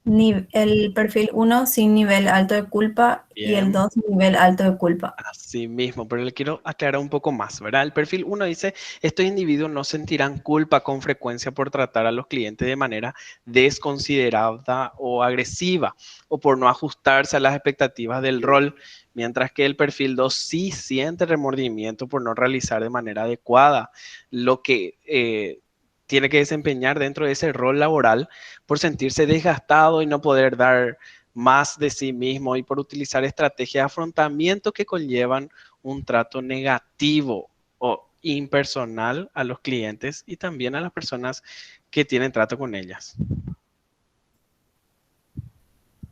El perfil 1 sin nivel alto de culpa y el Bien. 2 nivel alto de culpa. Así mismo, pero le quiero aclarar un poco más, ¿verdad? El perfil 1 dice, estos individuos no sentirán culpa con frecuencia por tratar a los clientes de manera desconsiderada o agresiva o por no ajustarse a las expectativas del rol, mientras que el perfil 2 sí siente remordimiento por no realizar de manera adecuada lo que tiene que desempeñar dentro de ese rol laboral por sentirse desgastado y no poder dar más de sí mismo y por utilizar estrategias de afrontamiento que conllevan un trato negativo o impersonal a los clientes y también a las personas que tienen trato con ellas.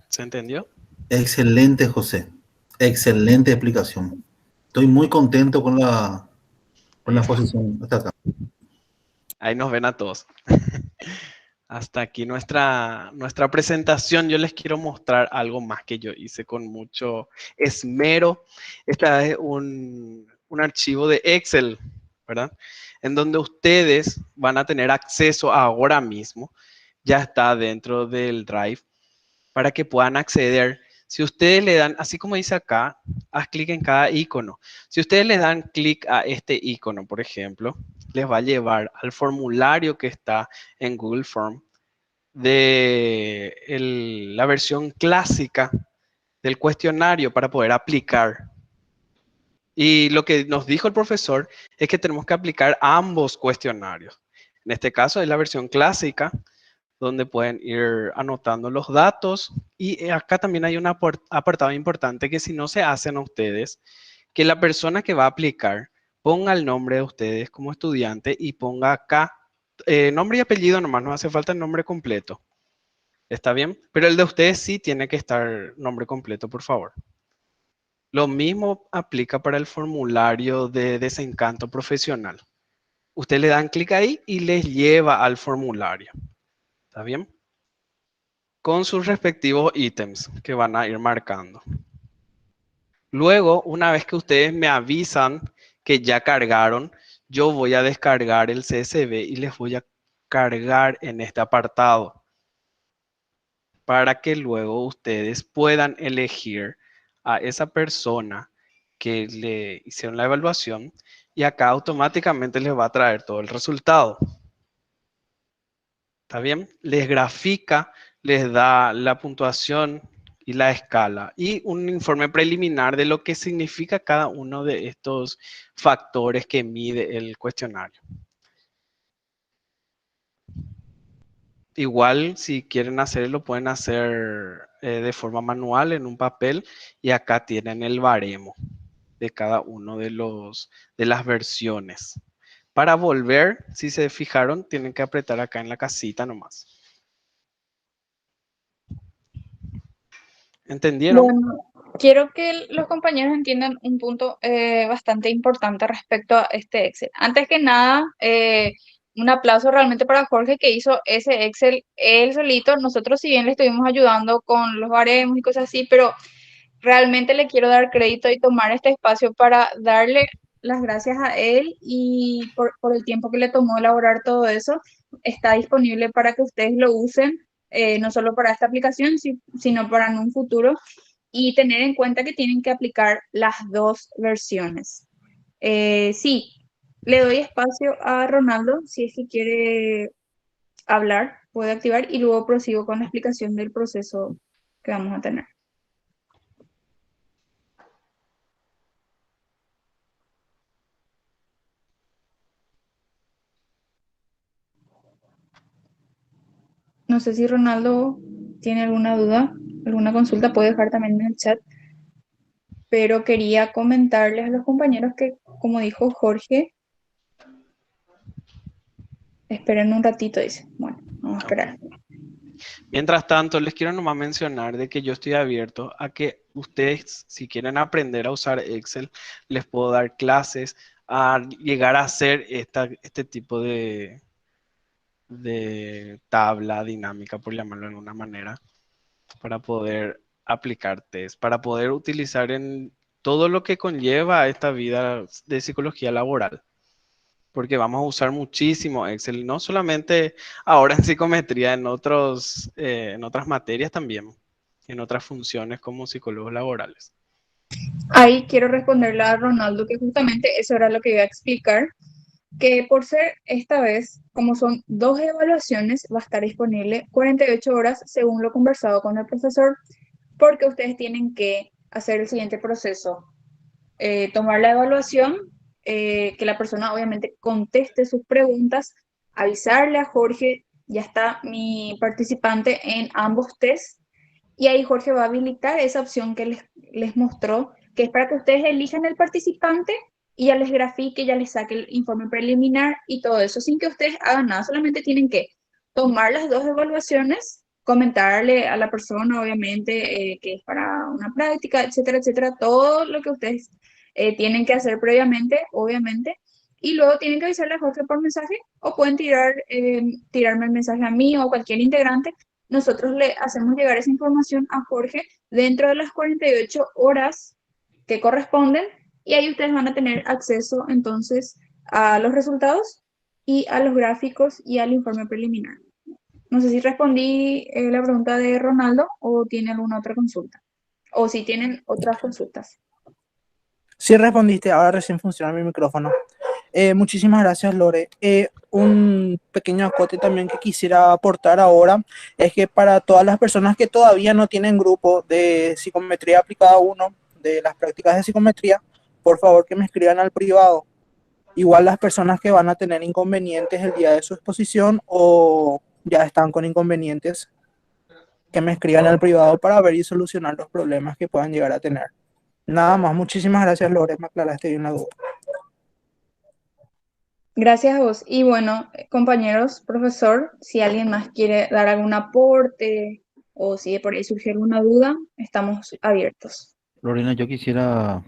¿Se entendió? Excelente, José. Excelente explicación. Estoy muy contento con la exposición hasta acá. Ahí nos ven a todos. Hasta aquí nuestra presentación. Yo les quiero mostrar algo más que yo hice con mucho esmero. Este es un archivo de Excel, ¿verdad? En donde ustedes van a tener acceso ahora mismo. Ya está dentro del Drive para que puedan acceder. Si ustedes le dan, así como dice acá, haz clic en cada icono. Si ustedes le dan clic a este icono, por ejemplo, les va a llevar al formulario que está en Google Form de la versión clásica del cuestionario para poder aplicar. Y lo que nos dijo el profesor es que tenemos que aplicar ambos cuestionarios. En este caso es la versión clásica, donde pueden ir anotando los datos. Y acá también hay un apartado importante que si no se hacen a ustedes, que la persona que va a aplicar ponga el nombre de ustedes como estudiante y ponga acá nombre y apellido nomás, no hace falta el nombre completo. ¿Está bien? Pero el de ustedes sí tiene que estar nombre completo, por favor. Lo mismo aplica para el formulario de desencanto profesional. Ustedes le dan clic ahí y les lleva al formulario. ¿Está bien? Con sus respectivos ítems que van a ir marcando. Luego, una vez que ustedes me avisan que ya cargaron, yo voy a descargar el CSV y les voy a cargar en este apartado para que luego ustedes puedan elegir a esa persona que le hicieron la evaluación y acá automáticamente les va a traer todo el resultado. ¿Está bien? Les grafica, les da la puntuación y la escala y un informe preliminar de lo que significa cada uno de estos factores que mide el cuestionario. Igual, si quieren hacerlo, pueden hacer de forma manual en un papel y acá tienen el baremo de cada uno de las versiones. Para volver, si se fijaron, tienen que apretar acá en la casita nomás. ¿Entendieron? Bueno, quiero que los compañeros entiendan un punto bastante importante respecto a este Excel. Antes que nada, un aplauso realmente para Jorge que hizo ese Excel él solito. Nosotros si bien le estuvimos ayudando con los baremos y cosas así, pero realmente le quiero dar crédito y tomar este espacio para darle las gracias a él y por el tiempo que le tomó elaborar todo eso. Está disponible para que ustedes lo usen, no solo para esta aplicación, sino para en un futuro y tener en cuenta que tienen que aplicar las dos versiones. Sí, le doy espacio a Ronaldo si es que quiere hablar, puede activar y luego prosigo con la explicación del proceso que vamos a tener. No sé si Ronaldo tiene alguna duda, alguna consulta, puede dejar también en el chat, pero quería comentarles a los compañeros que, como dijo Jorge, esperen un ratito, dice. Bueno, vamos a esperar. Mientras tanto, les quiero nomás mencionar de que yo estoy abierto a que ustedes, si quieren aprender a usar Excel, les puedo dar clases a llegar a hacer este tipo de tabla dinámica, por llamarlo de alguna manera, para poder aplicar test, para poder utilizar en todo lo que conlleva esta vida de psicología laboral. porque vamos a usar muchísimo Excel, no solamente ahora en psicometría, en otras materias también, en otras funciones como psicólogos laborales. Ahí quiero responderle a Ronaldo que justamente eso era lo que iba a explicar, que por ser esta vez, como son 2 evaluaciones, va a estar disponible 48 horas según lo conversado con el profesor, porque ustedes tienen que hacer el siguiente proceso. Tomar la evaluación, que la persona obviamente conteste sus preguntas, avisarle a Jorge, ya está mi participante en ambos tests, y ahí Jorge va a habilitar esa opción que les mostró, que es para que ustedes elijan el participante y ya les grafique, ya les saque el informe preliminar y todo eso, sin que ustedes hagan nada, solamente tienen que tomar las 2 evaluaciones, comentarle a la persona, obviamente, que es para una práctica, etcétera, etcétera, todo lo que ustedes tienen que hacer previamente, obviamente, y luego tienen que avisarle a Jorge por mensaje o pueden tirarme el mensaje a mí o cualquier integrante. Nosotros le hacemos llegar esa información a Jorge dentro de las 48 horas que corresponden y ahí ustedes van a tener acceso entonces a los resultados y a los gráficos y al informe preliminar. No sé si respondí la pregunta de Ronaldo o tiene alguna otra consulta. O si tienen otras consultas. Sí respondiste, ahora recién funciona mi micrófono. Muchísimas gracias, Lore. Un pequeño acote también que quisiera aportar ahora es que para todas las personas que todavía no tienen grupo de psicometría aplicada 1, de las prácticas de psicometría, por favor que me escriban al privado. Igual las personas que van a tener inconvenientes el día de su exposición o ya están con inconvenientes, que me escriban al privado para ver y solucionar los problemas que puedan llegar a tener. Nada más, muchísimas gracias, Lore, me aclaraste bien la duda. Gracias a vos. Y bueno, compañeros, profesor, si alguien más quiere dar algún aporte o si por ahí surge alguna duda, estamos abiertos. Lorena, yo quisiera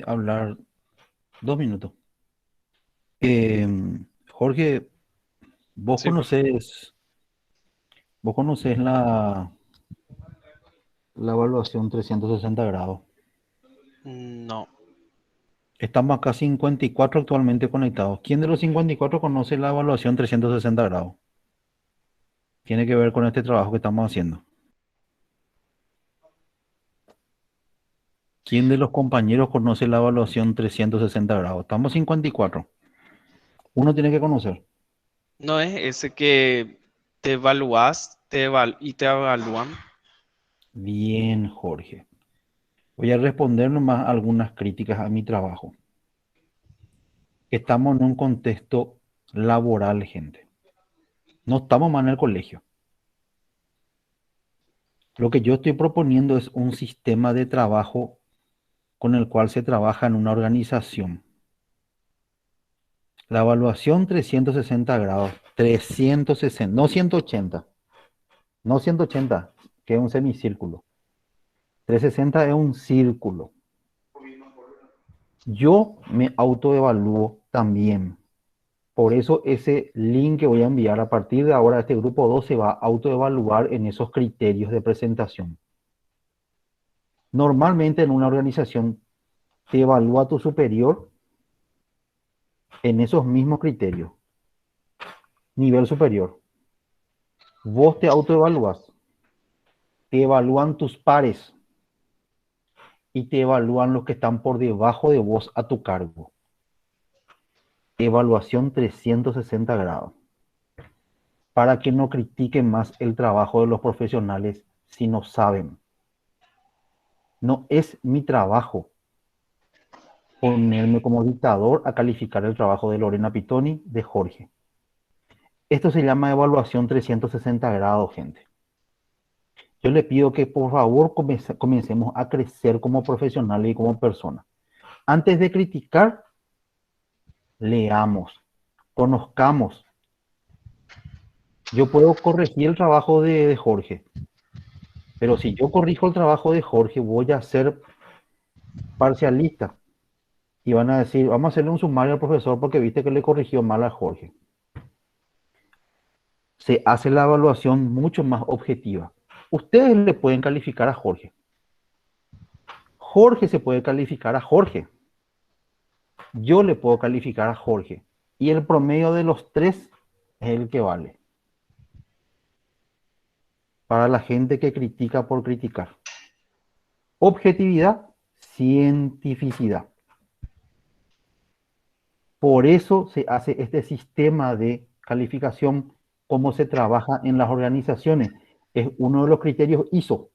hablar 2 minutos. Jorge, vos Sí, conoces la evaluación 360 grados. no. Estamos acá 54 actualmente conectados. ¿Quién de los 54 conoce la evaluación 360 grados? Tiene que ver con este trabajo que estamos haciendo. ¿Quién de los compañeros conoce la evaluación 360 grados? Estamos 54. Uno tiene que conocer. No es ese que te evalúas y te evalúan. Bien, Jorge. Voy a responder nomás algunas críticas a mi trabajo. Estamos en un contexto laboral, gente. No estamos más en el colegio. Lo que yo estoy proponiendo es un sistema de trabajo con el cual se trabaja en una organización. La evaluación 360 grados, 360, no 180, no 180, que es un semicírculo. 360 es un círculo. Yo me autoevalúo también. Por eso ese link que voy a enviar a partir de ahora, este grupo 2 se va a autoevaluar en esos criterios de presentación. Normalmente en una organización te evalúa tu superior en esos mismos criterios. Nivel superior. Vos te autoevalúas. Te evalúan tus pares. Y te evalúan los que están por debajo de vos a tu cargo. Evaluación 360 grados. Para que no critiquen más el trabajo de los profesionales si no saben. No es mi trabajo ponerme como dictador a calificar el trabajo de Lorena Pitoni, de Jorge. Esto se llama evaluación 360 grados, gente. Yo le pido que por favor comencemos a crecer como profesionales y como personas. Antes de criticar, leamos, conozcamos. Yo puedo corregir el trabajo de Jorge, pero si yo corrijo el trabajo de Jorge, voy a ser parcialista. Y van a decir, vamos a hacerle un sumario al profesor porque viste que le corrigió mal a Jorge. Se hace la evaluación mucho más objetiva. Ustedes le pueden calificar a Jorge. Jorge se puede calificar a Jorge. Yo le puedo calificar a Jorge. y el promedio de los tres es el que vale. Para la gente que critica por criticar. Objetividad, cientificidad. Por eso se hace este sistema de calificación, cómo se trabaja en las organizaciones. Es uno de los criterios ISO.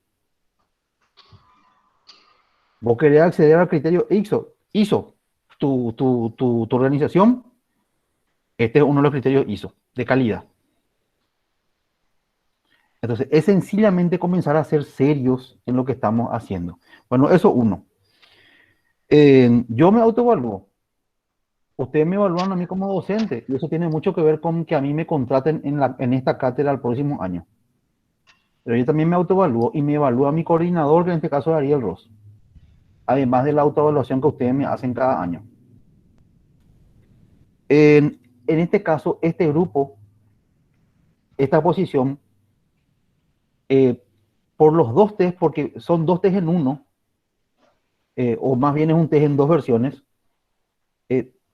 Vos querés acceder al criterio ISO, tu organización, este es uno de los criterios ISO, de calidad. Entonces, es sencillamente comenzar a ser serios en lo que estamos haciendo. Bueno, eso uno. Yo me autoevalúo. Ustedes me evalúan a mí como docente, y eso tiene mucho que ver con que a mí me contraten en esta cátedra el próximo año. Pero yo también me autoevalúo y me evalúa mi coordinador, que en este caso es Ariel Ross. Además de la autoevaluación que ustedes me hacen cada año. En este caso, este grupo, esta posición, por los dos test, porque son dos test en uno, o más bien es un test en dos versiones,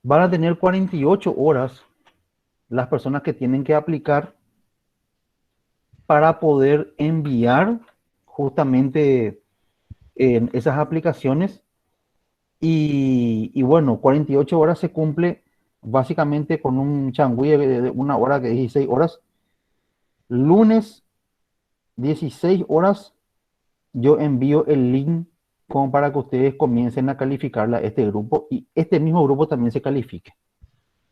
van a tener 48 horas las personas que tienen que aplicar para poder enviar justamente esas aplicaciones. Y bueno, 48 horas se cumple básicamente con un changüí de una hora, que 16 horas. Lunes, 16 horas, yo envío el link como para que ustedes comiencen a calificarla a este grupo, y este mismo grupo también se califique.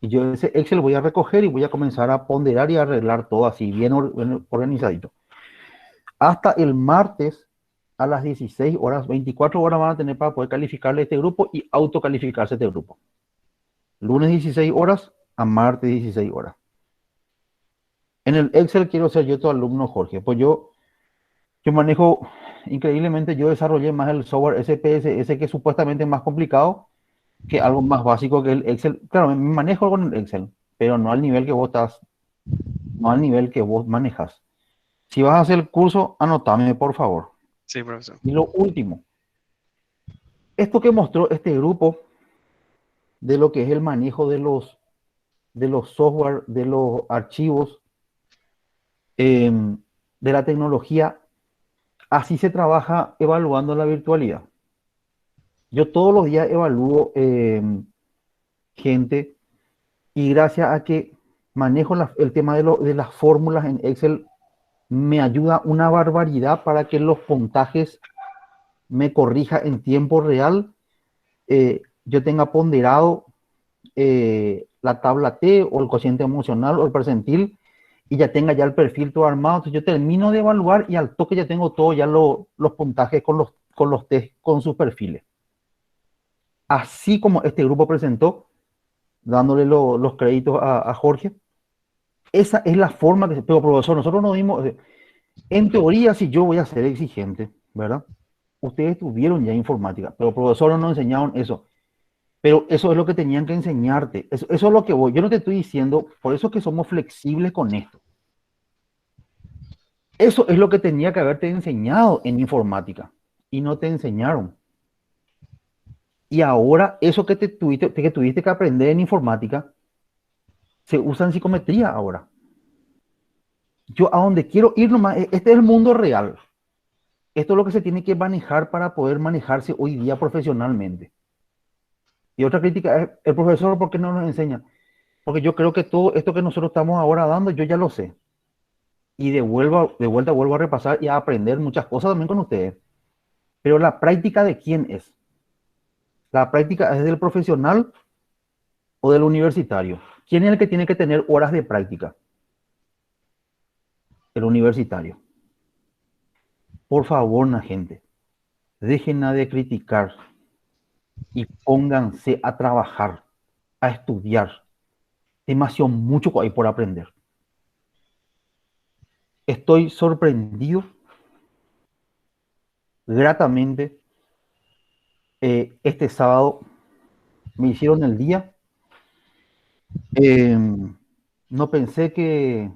Y yo ese Excel voy a recoger y voy a comenzar a ponderar y a arreglar todo así, bien organizadito. Hasta el martes a las 16 horas, 24 horas van a tener para poder calificarle a este grupo y autocalificarse este grupo. Lunes 16 horas a martes 16 horas. En el Excel quiero ser yo tu alumno, Jorge. Pues yo manejo, increíblemente, yo desarrollé más el software SPSS, que es supuestamente más complicado que algo más básico que el Excel. Claro, me manejo con el Excel, pero no al nivel que vos estás, no al nivel que vos manejas. Si vas a hacer el curso, anotame, por favor. Sí, profesor. Y lo último, esto que mostró este grupo de lo que es el manejo de los software, de los archivos, de la tecnología, así se trabaja evaluando la virtualidad. Yo todos los días evalúo gente, y gracias a que manejo el tema de las fórmulas en Excel, me ayuda una barbaridad para que los puntajes me corrija en tiempo real. Yo tenga ponderado la tabla T o el cociente emocional o el percentil, y ya tenga ya el perfil todo armado. Entonces yo termino de evaluar y al toque ya tengo todo, ya los puntajes con los test, con sus perfiles. Así como este grupo presentó, dándole los créditos a Jorge. Esa es la forma que... Pero profesor, nosotros nos dimos... En teoría, si yo voy a ser exigente, ¿verdad? Ustedes tuvieron ya informática, pero profesor no nos enseñaron eso. Pero eso es lo que tenían que enseñarte. Eso es lo que voy. Yo no te estoy diciendo, por eso es que somos flexibles con esto. Eso es lo que tenía que haberte enseñado en informática, y no te enseñaron. Y ahora eso que tuviste que aprender en informática se usa en psicometría ahora. Yo a donde quiero ir nomás, este es el mundo real. Esto es lo que se tiene que manejar para poder manejarse hoy día profesionalmente. Y otra crítica es, el profesor, ¿por qué no nos enseña? Porque yo creo que todo esto que nosotros estamos ahora dando, yo ya lo sé. Y de vuelta vuelvo a repasar y a aprender muchas cosas también con ustedes. Pero la práctica, ¿de quién es? ¿La práctica es del profesional o del universitario? ¿Quién es el que tiene que tener horas de práctica? El universitario. Por favor, la gente, dejen de criticar y pónganse a trabajar, a estudiar. Demasiado mucho hay por aprender. Estoy sorprendido gratamente. Este sábado me hicieron el día. No pensé que...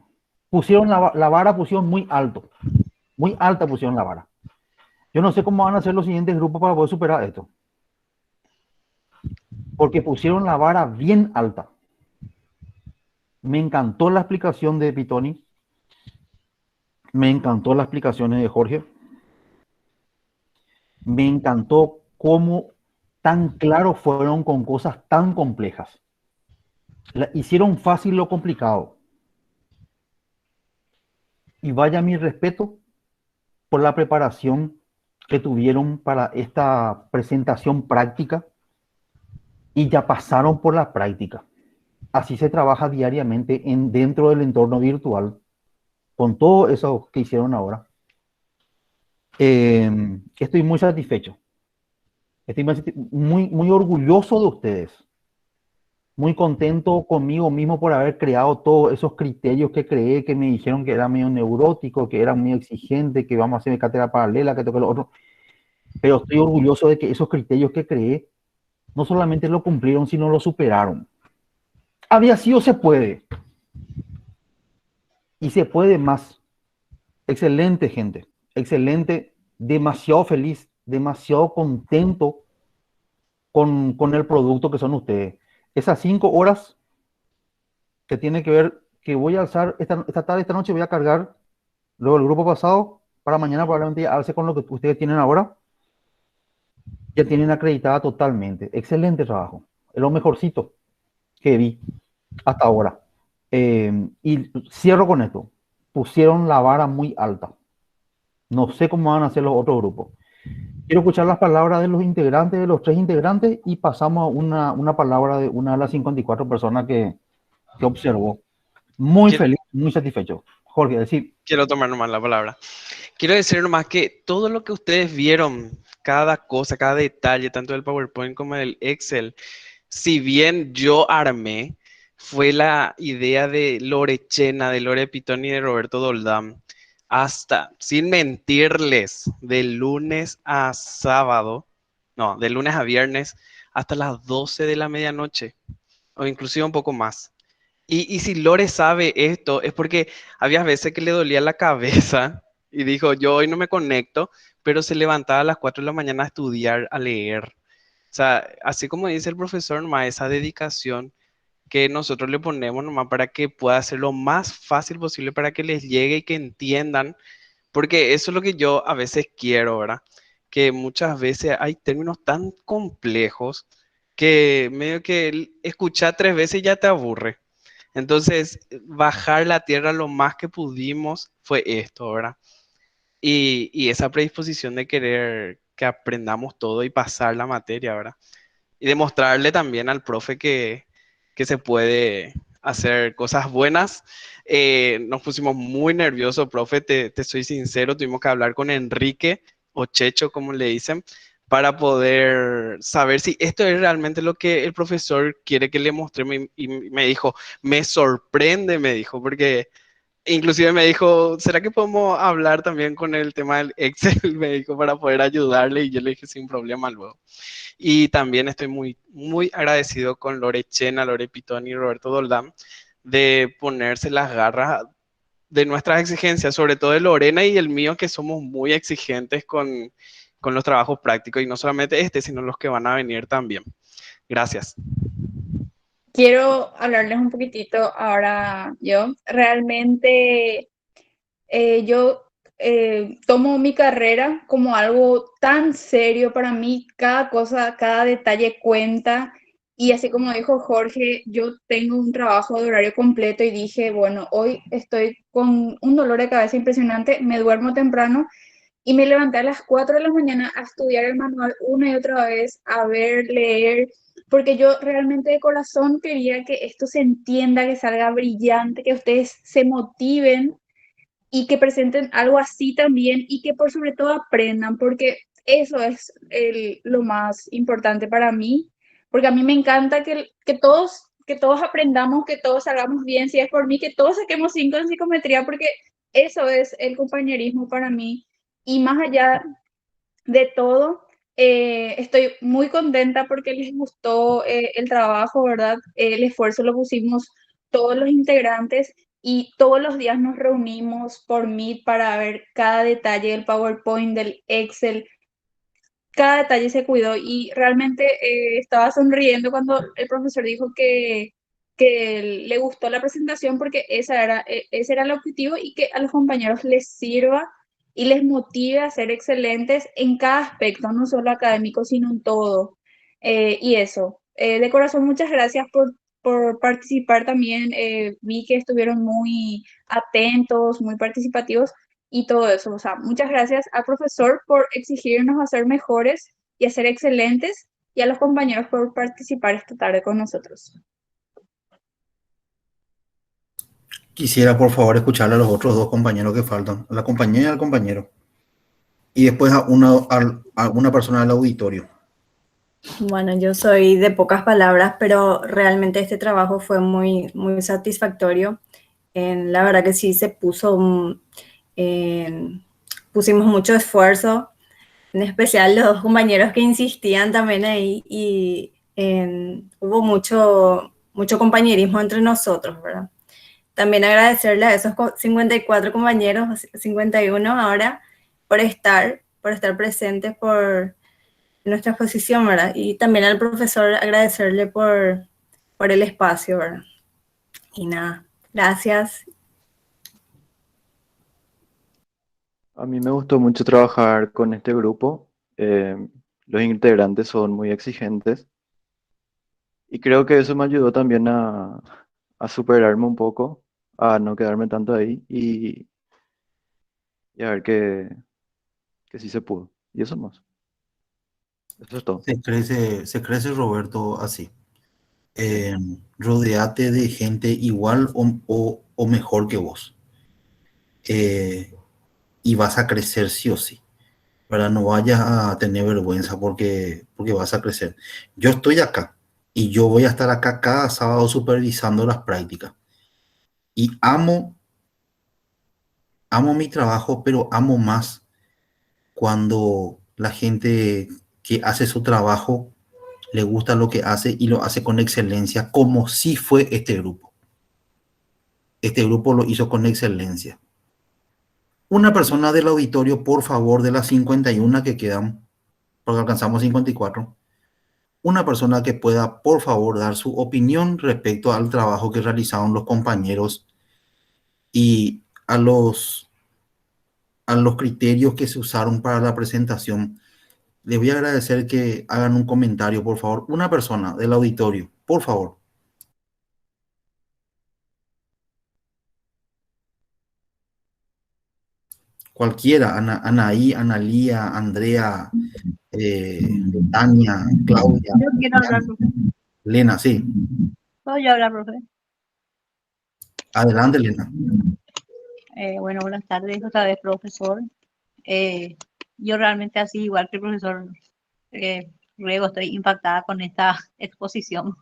Pusieron la vara, pusieron muy alto. Muy alta pusieron la vara. Yo no sé cómo van a ser los siguientes grupos para poder superar esto. Porque pusieron la vara bien alta. Me encantó la explicación de Pitoni. Me encantó las explicaciones de Jorge. Me encantó cómo tan claros fueron con cosas tan complejas. Hicieron fácil lo complicado. Y vaya mi respeto por la preparación que tuvieron para esta presentación práctica y ya pasaron por la práctica. Así se trabaja diariamente dentro del entorno virtual con todo eso que hicieron ahora. Estoy muy satisfecho. Estoy muy orgulloso de ustedes. Muy contento conmigo mismo por haber creado todos esos criterios que creé, que me dijeron que era medio neurótico, que era muy exigente, que vamos a hacer cátedra paralela, que toque lo otro. Pero estoy orgulloso de que esos criterios que creé no solamente lo cumplieron, sino lo superaron. Había sido, se puede. Y se puede más. Excelente, gente. Excelente. Demasiado feliz, demasiado contento con el producto que son ustedes. Esas 5 horas que tiene que ver, que voy a alzar esta tarde, esta noche voy a cargar luego el grupo pasado, para mañana probablemente alce con lo que ustedes tienen ahora. Ya tienen acreditada totalmente. Excelente trabajo. Es lo mejorcito que vi hasta ahora. Y cierro con esto. Pusieron la vara muy alta. No sé cómo van a hacer los otros grupos. Quiero escuchar las palabras de los integrantes, de los 3 integrantes, y pasamos a una palabra de una de las 54 personas que observó. Muy feliz, muy satisfecho. Jorge, decir. Quiero tomar nomás la palabra. Quiero decir nomás que todo lo que ustedes vieron, cada cosa, cada detalle, tanto del PowerPoint como del Excel, si bien yo armé, fue la idea de Lore Chena, de Lore Pitoni y de Roberto Doldán. Hasta, sin mentirles, de lunes a sábado, no, de lunes a viernes, hasta las 12 de la medianoche, o inclusive un poco más. Y si Lore sabe esto, es porque había veces que le dolía la cabeza y dijo, yo hoy no me conecto, pero se levantaba a las 4 de la mañana a estudiar, a leer. O sea, así como dice el profesor, nomás esa dedicación que nosotros le ponemos nomás para que pueda ser lo más fácil posible para que les llegue y que entiendan, porque eso es lo que yo a veces quiero, ¿verdad? Que muchas veces hay términos tan complejos que medio que escuchar 3 veces ya te aburre. Entonces, bajar la tierra lo más que pudimos fue esto, ¿verdad? Y esa predisposición de querer que aprendamos todo y pasar la materia, ¿verdad? Y demostrarle también al profe que se puede hacer cosas buenas. Nos pusimos muy nerviosos, profe, te soy sincero, tuvimos que hablar con Enrique o Checho, como le dicen, para poder saber si esto es realmente lo que el profesor quiere que le mostremos. Y me dijo, me sorprende, me dijo, porque inclusive me dijo, ¿será que podemos hablar también con el tema del Excel? Me dijo, para poder ayudarle, y yo le dije, sin problema luego. Y también estoy muy agradecido con Lore Chena, Lore Pitoni y Roberto Doldán de ponerse las garras de nuestras exigencias, sobre todo de Lorena y el mío, que somos muy exigentes con los trabajos prácticos, y no solamente este, sino los que van a venir también. Gracias. Quiero hablarles un poquitito ahora yo. Realmente yo tomo mi carrera como algo tan serio para mí, cada cosa, cada detalle cuenta. Y así como dijo Jorge, yo tengo un trabajo de horario completo y dije, bueno, hoy estoy con un dolor de cabeza impresionante, me duermo temprano y me levanté a las 4 de la mañana a estudiar el manual una y otra vez, a ver, leer, porque yo realmente de corazón quería que esto se entienda, que salga brillante, que ustedes se motiven y que presenten algo así también y que por sobre todo aprendan, porque eso es lo más importante para mí, porque a mí me encanta que todos aprendamos, que todos salgamos bien, si es por mí, que todos saquemos 5 en psicometría, porque eso es el compañerismo para mí. Y más allá de todo, estoy muy contenta porque les gustó el trabajo, ¿verdad? El esfuerzo lo pusimos todos los integrantes y todos los días nos reunimos por Meet para ver cada detalle del PowerPoint, del Excel. Cada detalle se cuidó y realmente estaba sonriendo cuando el profesor dijo que que le gustó la presentación porque ese era el objetivo y que a los compañeros les sirva y les motive a ser excelentes en cada aspecto, no solo académico, sino en todo. Y eso, de corazón, muchas gracias por participar también. Vi que estuvieron muy atentos, muy participativos y todo eso. O sea, muchas gracias al profesor por exigirnos a ser mejores y a ser excelentes y a los compañeros por participar esta tarde con nosotros. Quisiera, por favor, escuchar a los otros dos compañeros que faltan, a la compañera y al compañero. Y después a una persona del auditorio. Bueno, yo soy de pocas palabras, pero realmente este trabajo fue muy, muy satisfactorio. La verdad que sí se pusimos mucho esfuerzo, en especial los compañeros que insistían también ahí y hubo mucho compañerismo entre nosotros, ¿verdad? También agradecerle a esos 54 compañeros, 51 ahora, por estar presentes por nuestra exposición, ¿verdad? Y también al profesor agradecerle por el espacio, ¿verdad? Y nada, gracias. A mí me gustó mucho trabajar con este grupo. Los integrantes son muy exigentes y creo que eso me ayudó también a superarme un poco, a no quedarme tanto ahí y a ver que sí se pudo. Y eso más. Eso es todo. Se crece Roberto así. Rodéate de gente igual o mejor que vos. Y vas a crecer sí o sí. ¿Verdad? No vayas a tener vergüenza porque vas a crecer. Yo estoy acá y yo voy a estar acá cada sábado supervisando las prácticas. Y amo mi trabajo, pero amo más cuando la gente que hace su trabajo le gusta lo que hace y lo hace con excelencia, como si fue este grupo. Este grupo lo hizo con excelencia. Una persona del auditorio, por favor, de las 51 que quedan, porque alcanzamos 54, una persona que pueda, por favor, dar su opinión respecto al trabajo que realizaron los compañeros y a los criterios que se usaron para la presentación. Les voy a agradecer que hagan un comentario, por favor. Una persona del auditorio, por favor. Cualquiera, Anaí, Analía, Andrea, Tania, Claudia. Yo quiero hablar, profe. Lena, sí. ¿Puedo yo hablar, profe? Adelante, Lena. Bueno, buenas tardes otra vez, profesor. Yo realmente así, igual que el profesor Riego, estoy impactada con esta exposición.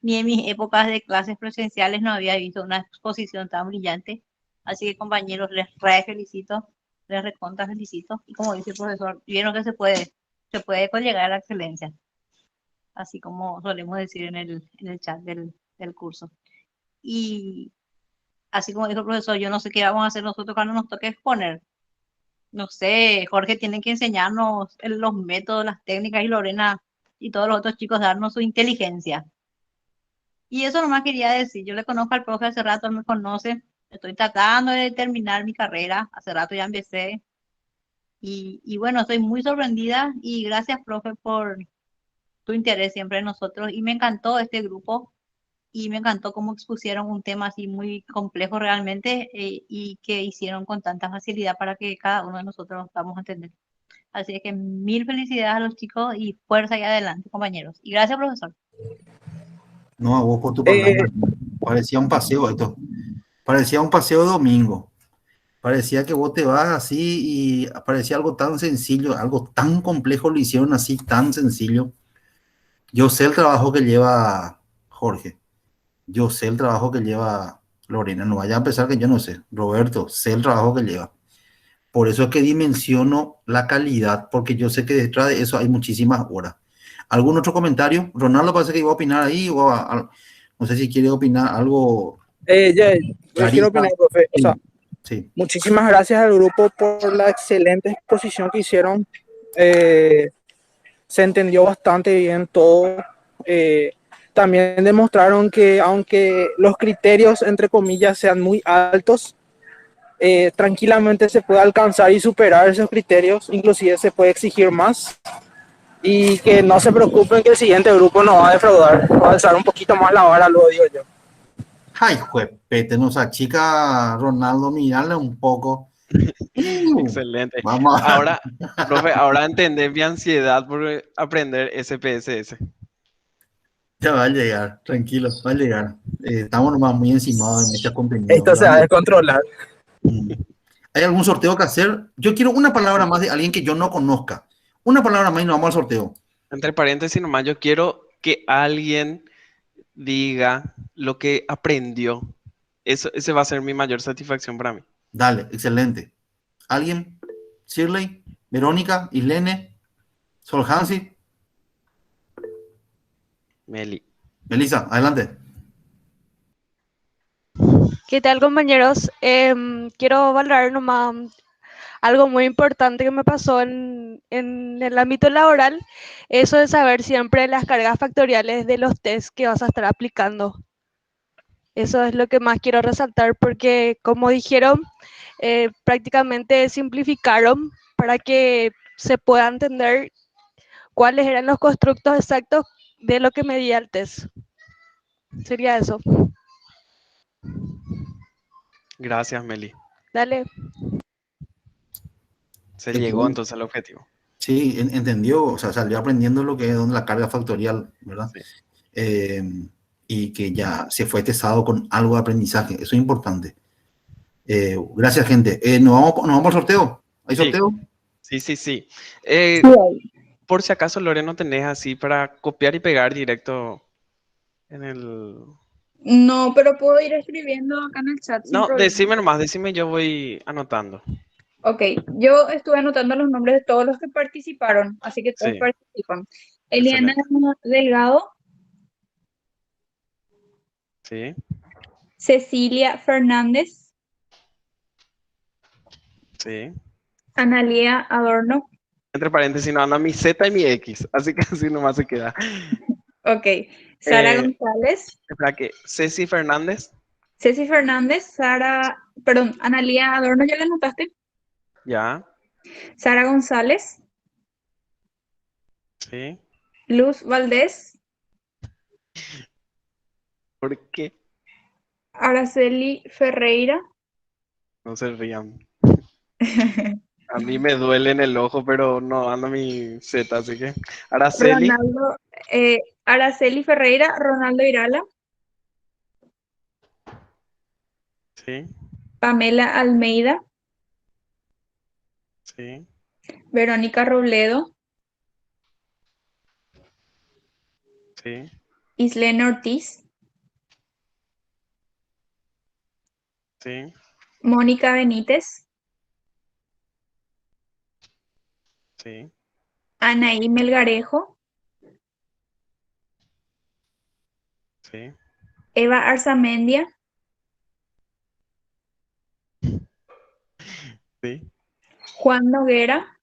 Ni en mis épocas de clases presenciales no había visto una exposición tan brillante. Así que, compañeros, les felicito, les recontra felicito. Y como dice el profesor, vieron que se puede llegar a la excelencia. Así como solemos decir en el chat del curso. Y así como dijo el profesor, yo no sé qué vamos a hacer nosotros cuando nos toque exponer. No sé, Jorge tiene que enseñarnos los métodos, las técnicas y Lorena y todos los otros chicos darnos su inteligencia. Y eso nomás quería decir, yo le conozco al profe hace rato, él me conoce, estoy tratando de terminar mi carrera, hace rato ya empecé. Y bueno, estoy muy sorprendida y gracias, profe, por tu interés siempre en nosotros. Y me encantó este grupo y me encantó cómo expusieron un tema así muy complejo realmente y que hicieron con tanta facilidad para que cada uno de nosotros vamos a entender. Así que mil felicidades a los chicos y fuerza y adelante, compañeros. Y gracias, profesor. No, a vos por tu palabra. Parecía un paseo esto. Parecía un paseo de domingo. Parecía que vos te vas así y parecía algo tan sencillo, algo tan complejo lo hicieron así, tan sencillo. Yo sé el trabajo que lleva Jorge. Yo sé el trabajo que lleva Lorena. No vaya a pensar que yo no sé. Roberto, sé el trabajo que lleva. Por eso es que dimensiono la calidad, porque yo sé que detrás de eso hay muchísimas horas. ¿Algún otro comentario? Ronaldo parece que iba a opinar ahí, no sé si quiere opinar algo. Yo quiero opinar, profe. O sea, sí. Muchísimas gracias al grupo por la excelente exposición que hicieron. Se entendió bastante bien todo. también demostraron que aunque los criterios, entre comillas, sean muy altos, tranquilamente se puede alcanzar y superar esos criterios, inclusive se puede exigir más y que no se preocupen que el siguiente grupo no va a defraudar, va a alzar un poquito más la vara, lo digo yo. Ay, juepete, nos achica Ronaldo, mirarle un poco. Excelente. Vamos a... Ahora, profe, ahora entendés mi ansiedad por aprender SPSS. Ya va a llegar, tranquilo, va a llegar. Estamos nomás muy encimados en este contenido. Esto se va a descontrolar. ¿Hay algún sorteo que hacer? Yo quiero una palabra más de alguien que yo no conozca. Una palabra más y nos vamos al sorteo. Entre paréntesis nomás, yo quiero que alguien diga lo que aprendió. Ese va a ser mi mayor satisfacción para mí. Dale, excelente. ¿Alguien? Shirley, Verónica, Islene, Solhansi, Meli. Melissa, adelante. ¿Qué tal, compañeros? Quiero valorar nomás algo muy importante que me pasó en el ámbito laboral, eso de saber siempre las cargas factoriales de los tests que vas a estar aplicando. Eso es lo que más quiero resaltar porque, como dijeron, prácticamente simplificaron para que se pueda entender cuáles eran los constructos exactos de lo que medía el test. Sería eso. Gracias, Meli. Dale. Se llegó entonces al objetivo. Sí, entendió, o sea, salió aprendiendo lo que es la carga factorial, ¿verdad? Sí. Y que ya se fue testado con algo de aprendizaje, eso es importante. Gracias, gente. ¿Nos vamos al sorteo? ¿Hay sorteo? Sí. Por si acaso, Lorena, tenés así para copiar y pegar directo en el... No, pero puedo ir escribiendo acá en el chat. Sin No, problema. decime nomás, yo voy anotando. Ok, yo estuve anotando los nombres de todos los que participaron, así que todos Sí. participan. Eliana Delgado, Sí. Cecilia Fernández, Sí. Analia Adorno, Entre paréntesis, no anda mi Z y mi X, así que así nomás se queda. ok, Sara González, Espera que Ceci Fernández. Ceci Fernández, Analia Adorno, ¿ya la anotaste? Ya. Sara González, Sí. Luz Valdés, ¿Por qué? Araceli Ferreira, No se rían. A mí me duele en el ojo, pero no anda mi Z, así que. Araceli. Araceli Ferreira, Ronaldo Irala, Sí. Pamela Almeida, Sí. Verónica Robledo, Sí. Islene Ortiz, Sí. Mónica Benítez, Sí. Anaí Melgarejo, Sí. Eva Arzamendia, Sí. Juan Noguera,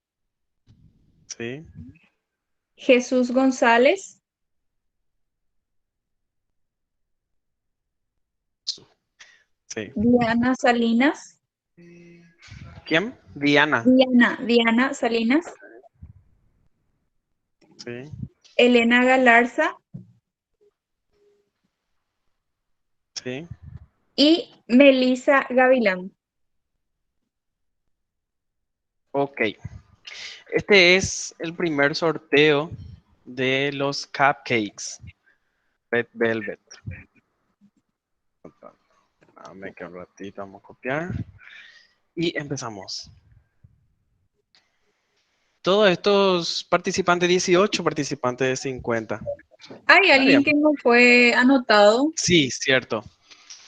Sí. Jesús González, Sí. Diana Salinas, ¿Quién? Diana. Diana Salinas, Sí. Elena Galarza Sí. y Melissa Gavilán. Ok. Este es el primer sorteo de los cupcakes Red Velvet. Dame que un ratito, vamos a copiar. Y empezamos. Todos estos participantes, 18 participantes de 50. ¿Hay alguien que no fue anotado? Sí, cierto.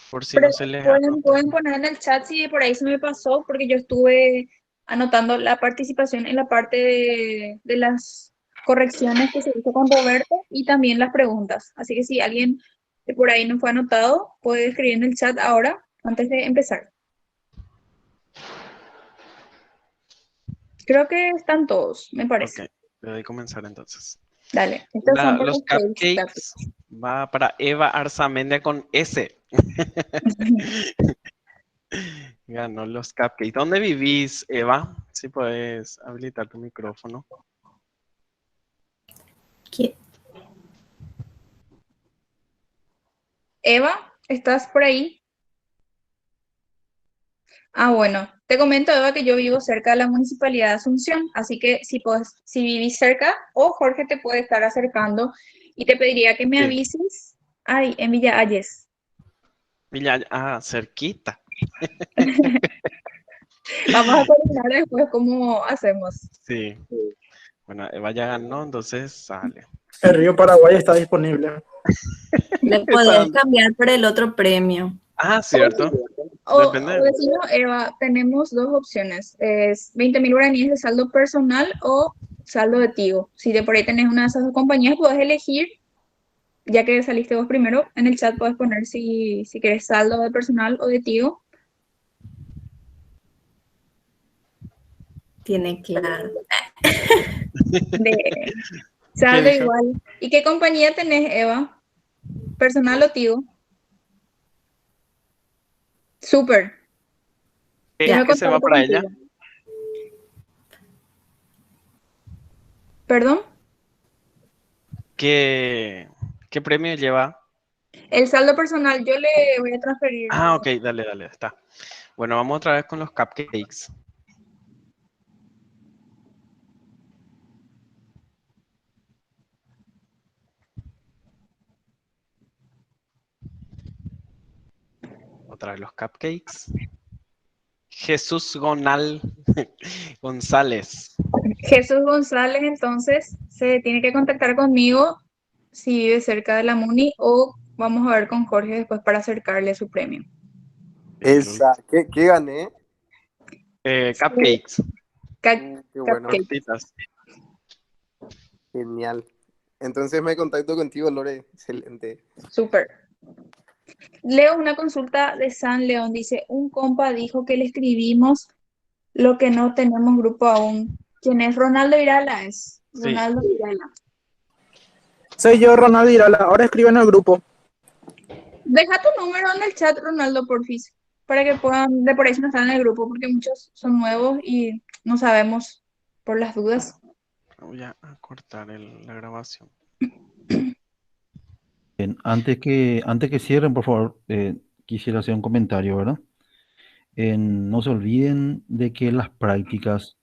Por si no se les pueden poner en el chat si por ahí se me pasó, porque yo estuve anotando la participación en la parte de las correcciones que se hizo con Roberto y también las preguntas. Así que si alguien de por ahí no fue anotado, puede escribir en el chat ahora, antes de empezar. Creo que están todos, me parece. Ok, le doy a comenzar entonces. Dale, estos son por Los los cupcakes Va para Eva Arzamendia con S. Ganó los cupcakes. ¿Dónde vivís, Eva? Si puedes habilitar tu micrófono. Eva, ¿estás por ahí? Ah, bueno, te comento, Eva, que yo vivo cerca de la Municipalidad de Asunción, así que si vivís cerca, o Jorge te puede estar acercando y te pediría que me Sí. avises. Ay, en Villa Ayes. Cerquita. Vamos a coordinar después cómo hacemos. Sí. Bueno, Eva ya ganó, entonces sale. El Río Paraguay está disponible. Le podés cambiar por el otro premio. Ah, cierto. O Depende. vecino, Eva, tenemos dos opciones. Es 20.000 guaraníes de saldo personal o saldo de Tigo. Si de por ahí tenés una de esas dos compañías, puedes elegir, ya que saliste vos primero, en el chat puedes poner si querés saldo de personal o de Tigo. Tiene claro. De saldo dijo? igual. ¿Y qué compañía tenés, Eva? ¿Personal o Tigo? Súper. ¿Qué Yo me se va contacto para ella? contigo. ¿Perdón? ¿Qué premio lleva? El saldo personal, yo le voy a transferir. Ah, ok, dale, está. Bueno, vamos otra vez con los cupcakes. Otra vez los cupcakes. Jesús Gonal González. Jesús González, entonces, se tiene que contactar conmigo si vive cerca de la Muni o vamos a ver con Jorge después para acercarle su premio. Esa, ¿qué gané? Cupcakes. Qué bueno. Tortitas. Genial. Entonces me contacto contigo, Lore. Excelente. Súper. Leo una consulta de San León. Dice, un compa dijo que le escribimos lo que no tenemos grupo aún. ¿Quién es? Ronaldo Irala es. Sí. Ronaldo Irala. Soy yo, Ronaldo Irala. Ahora escribe en el grupo. Deja tu número en el chat, Ronaldo, porfis, para que puedan, de por ahí si no están en el grupo, porque muchos son nuevos y no sabemos por las dudas. Voy a cortar la grabación. Bien, antes que cierren, por favor, quisiera hacer un comentario, ¿verdad? No se olviden de que las prácticas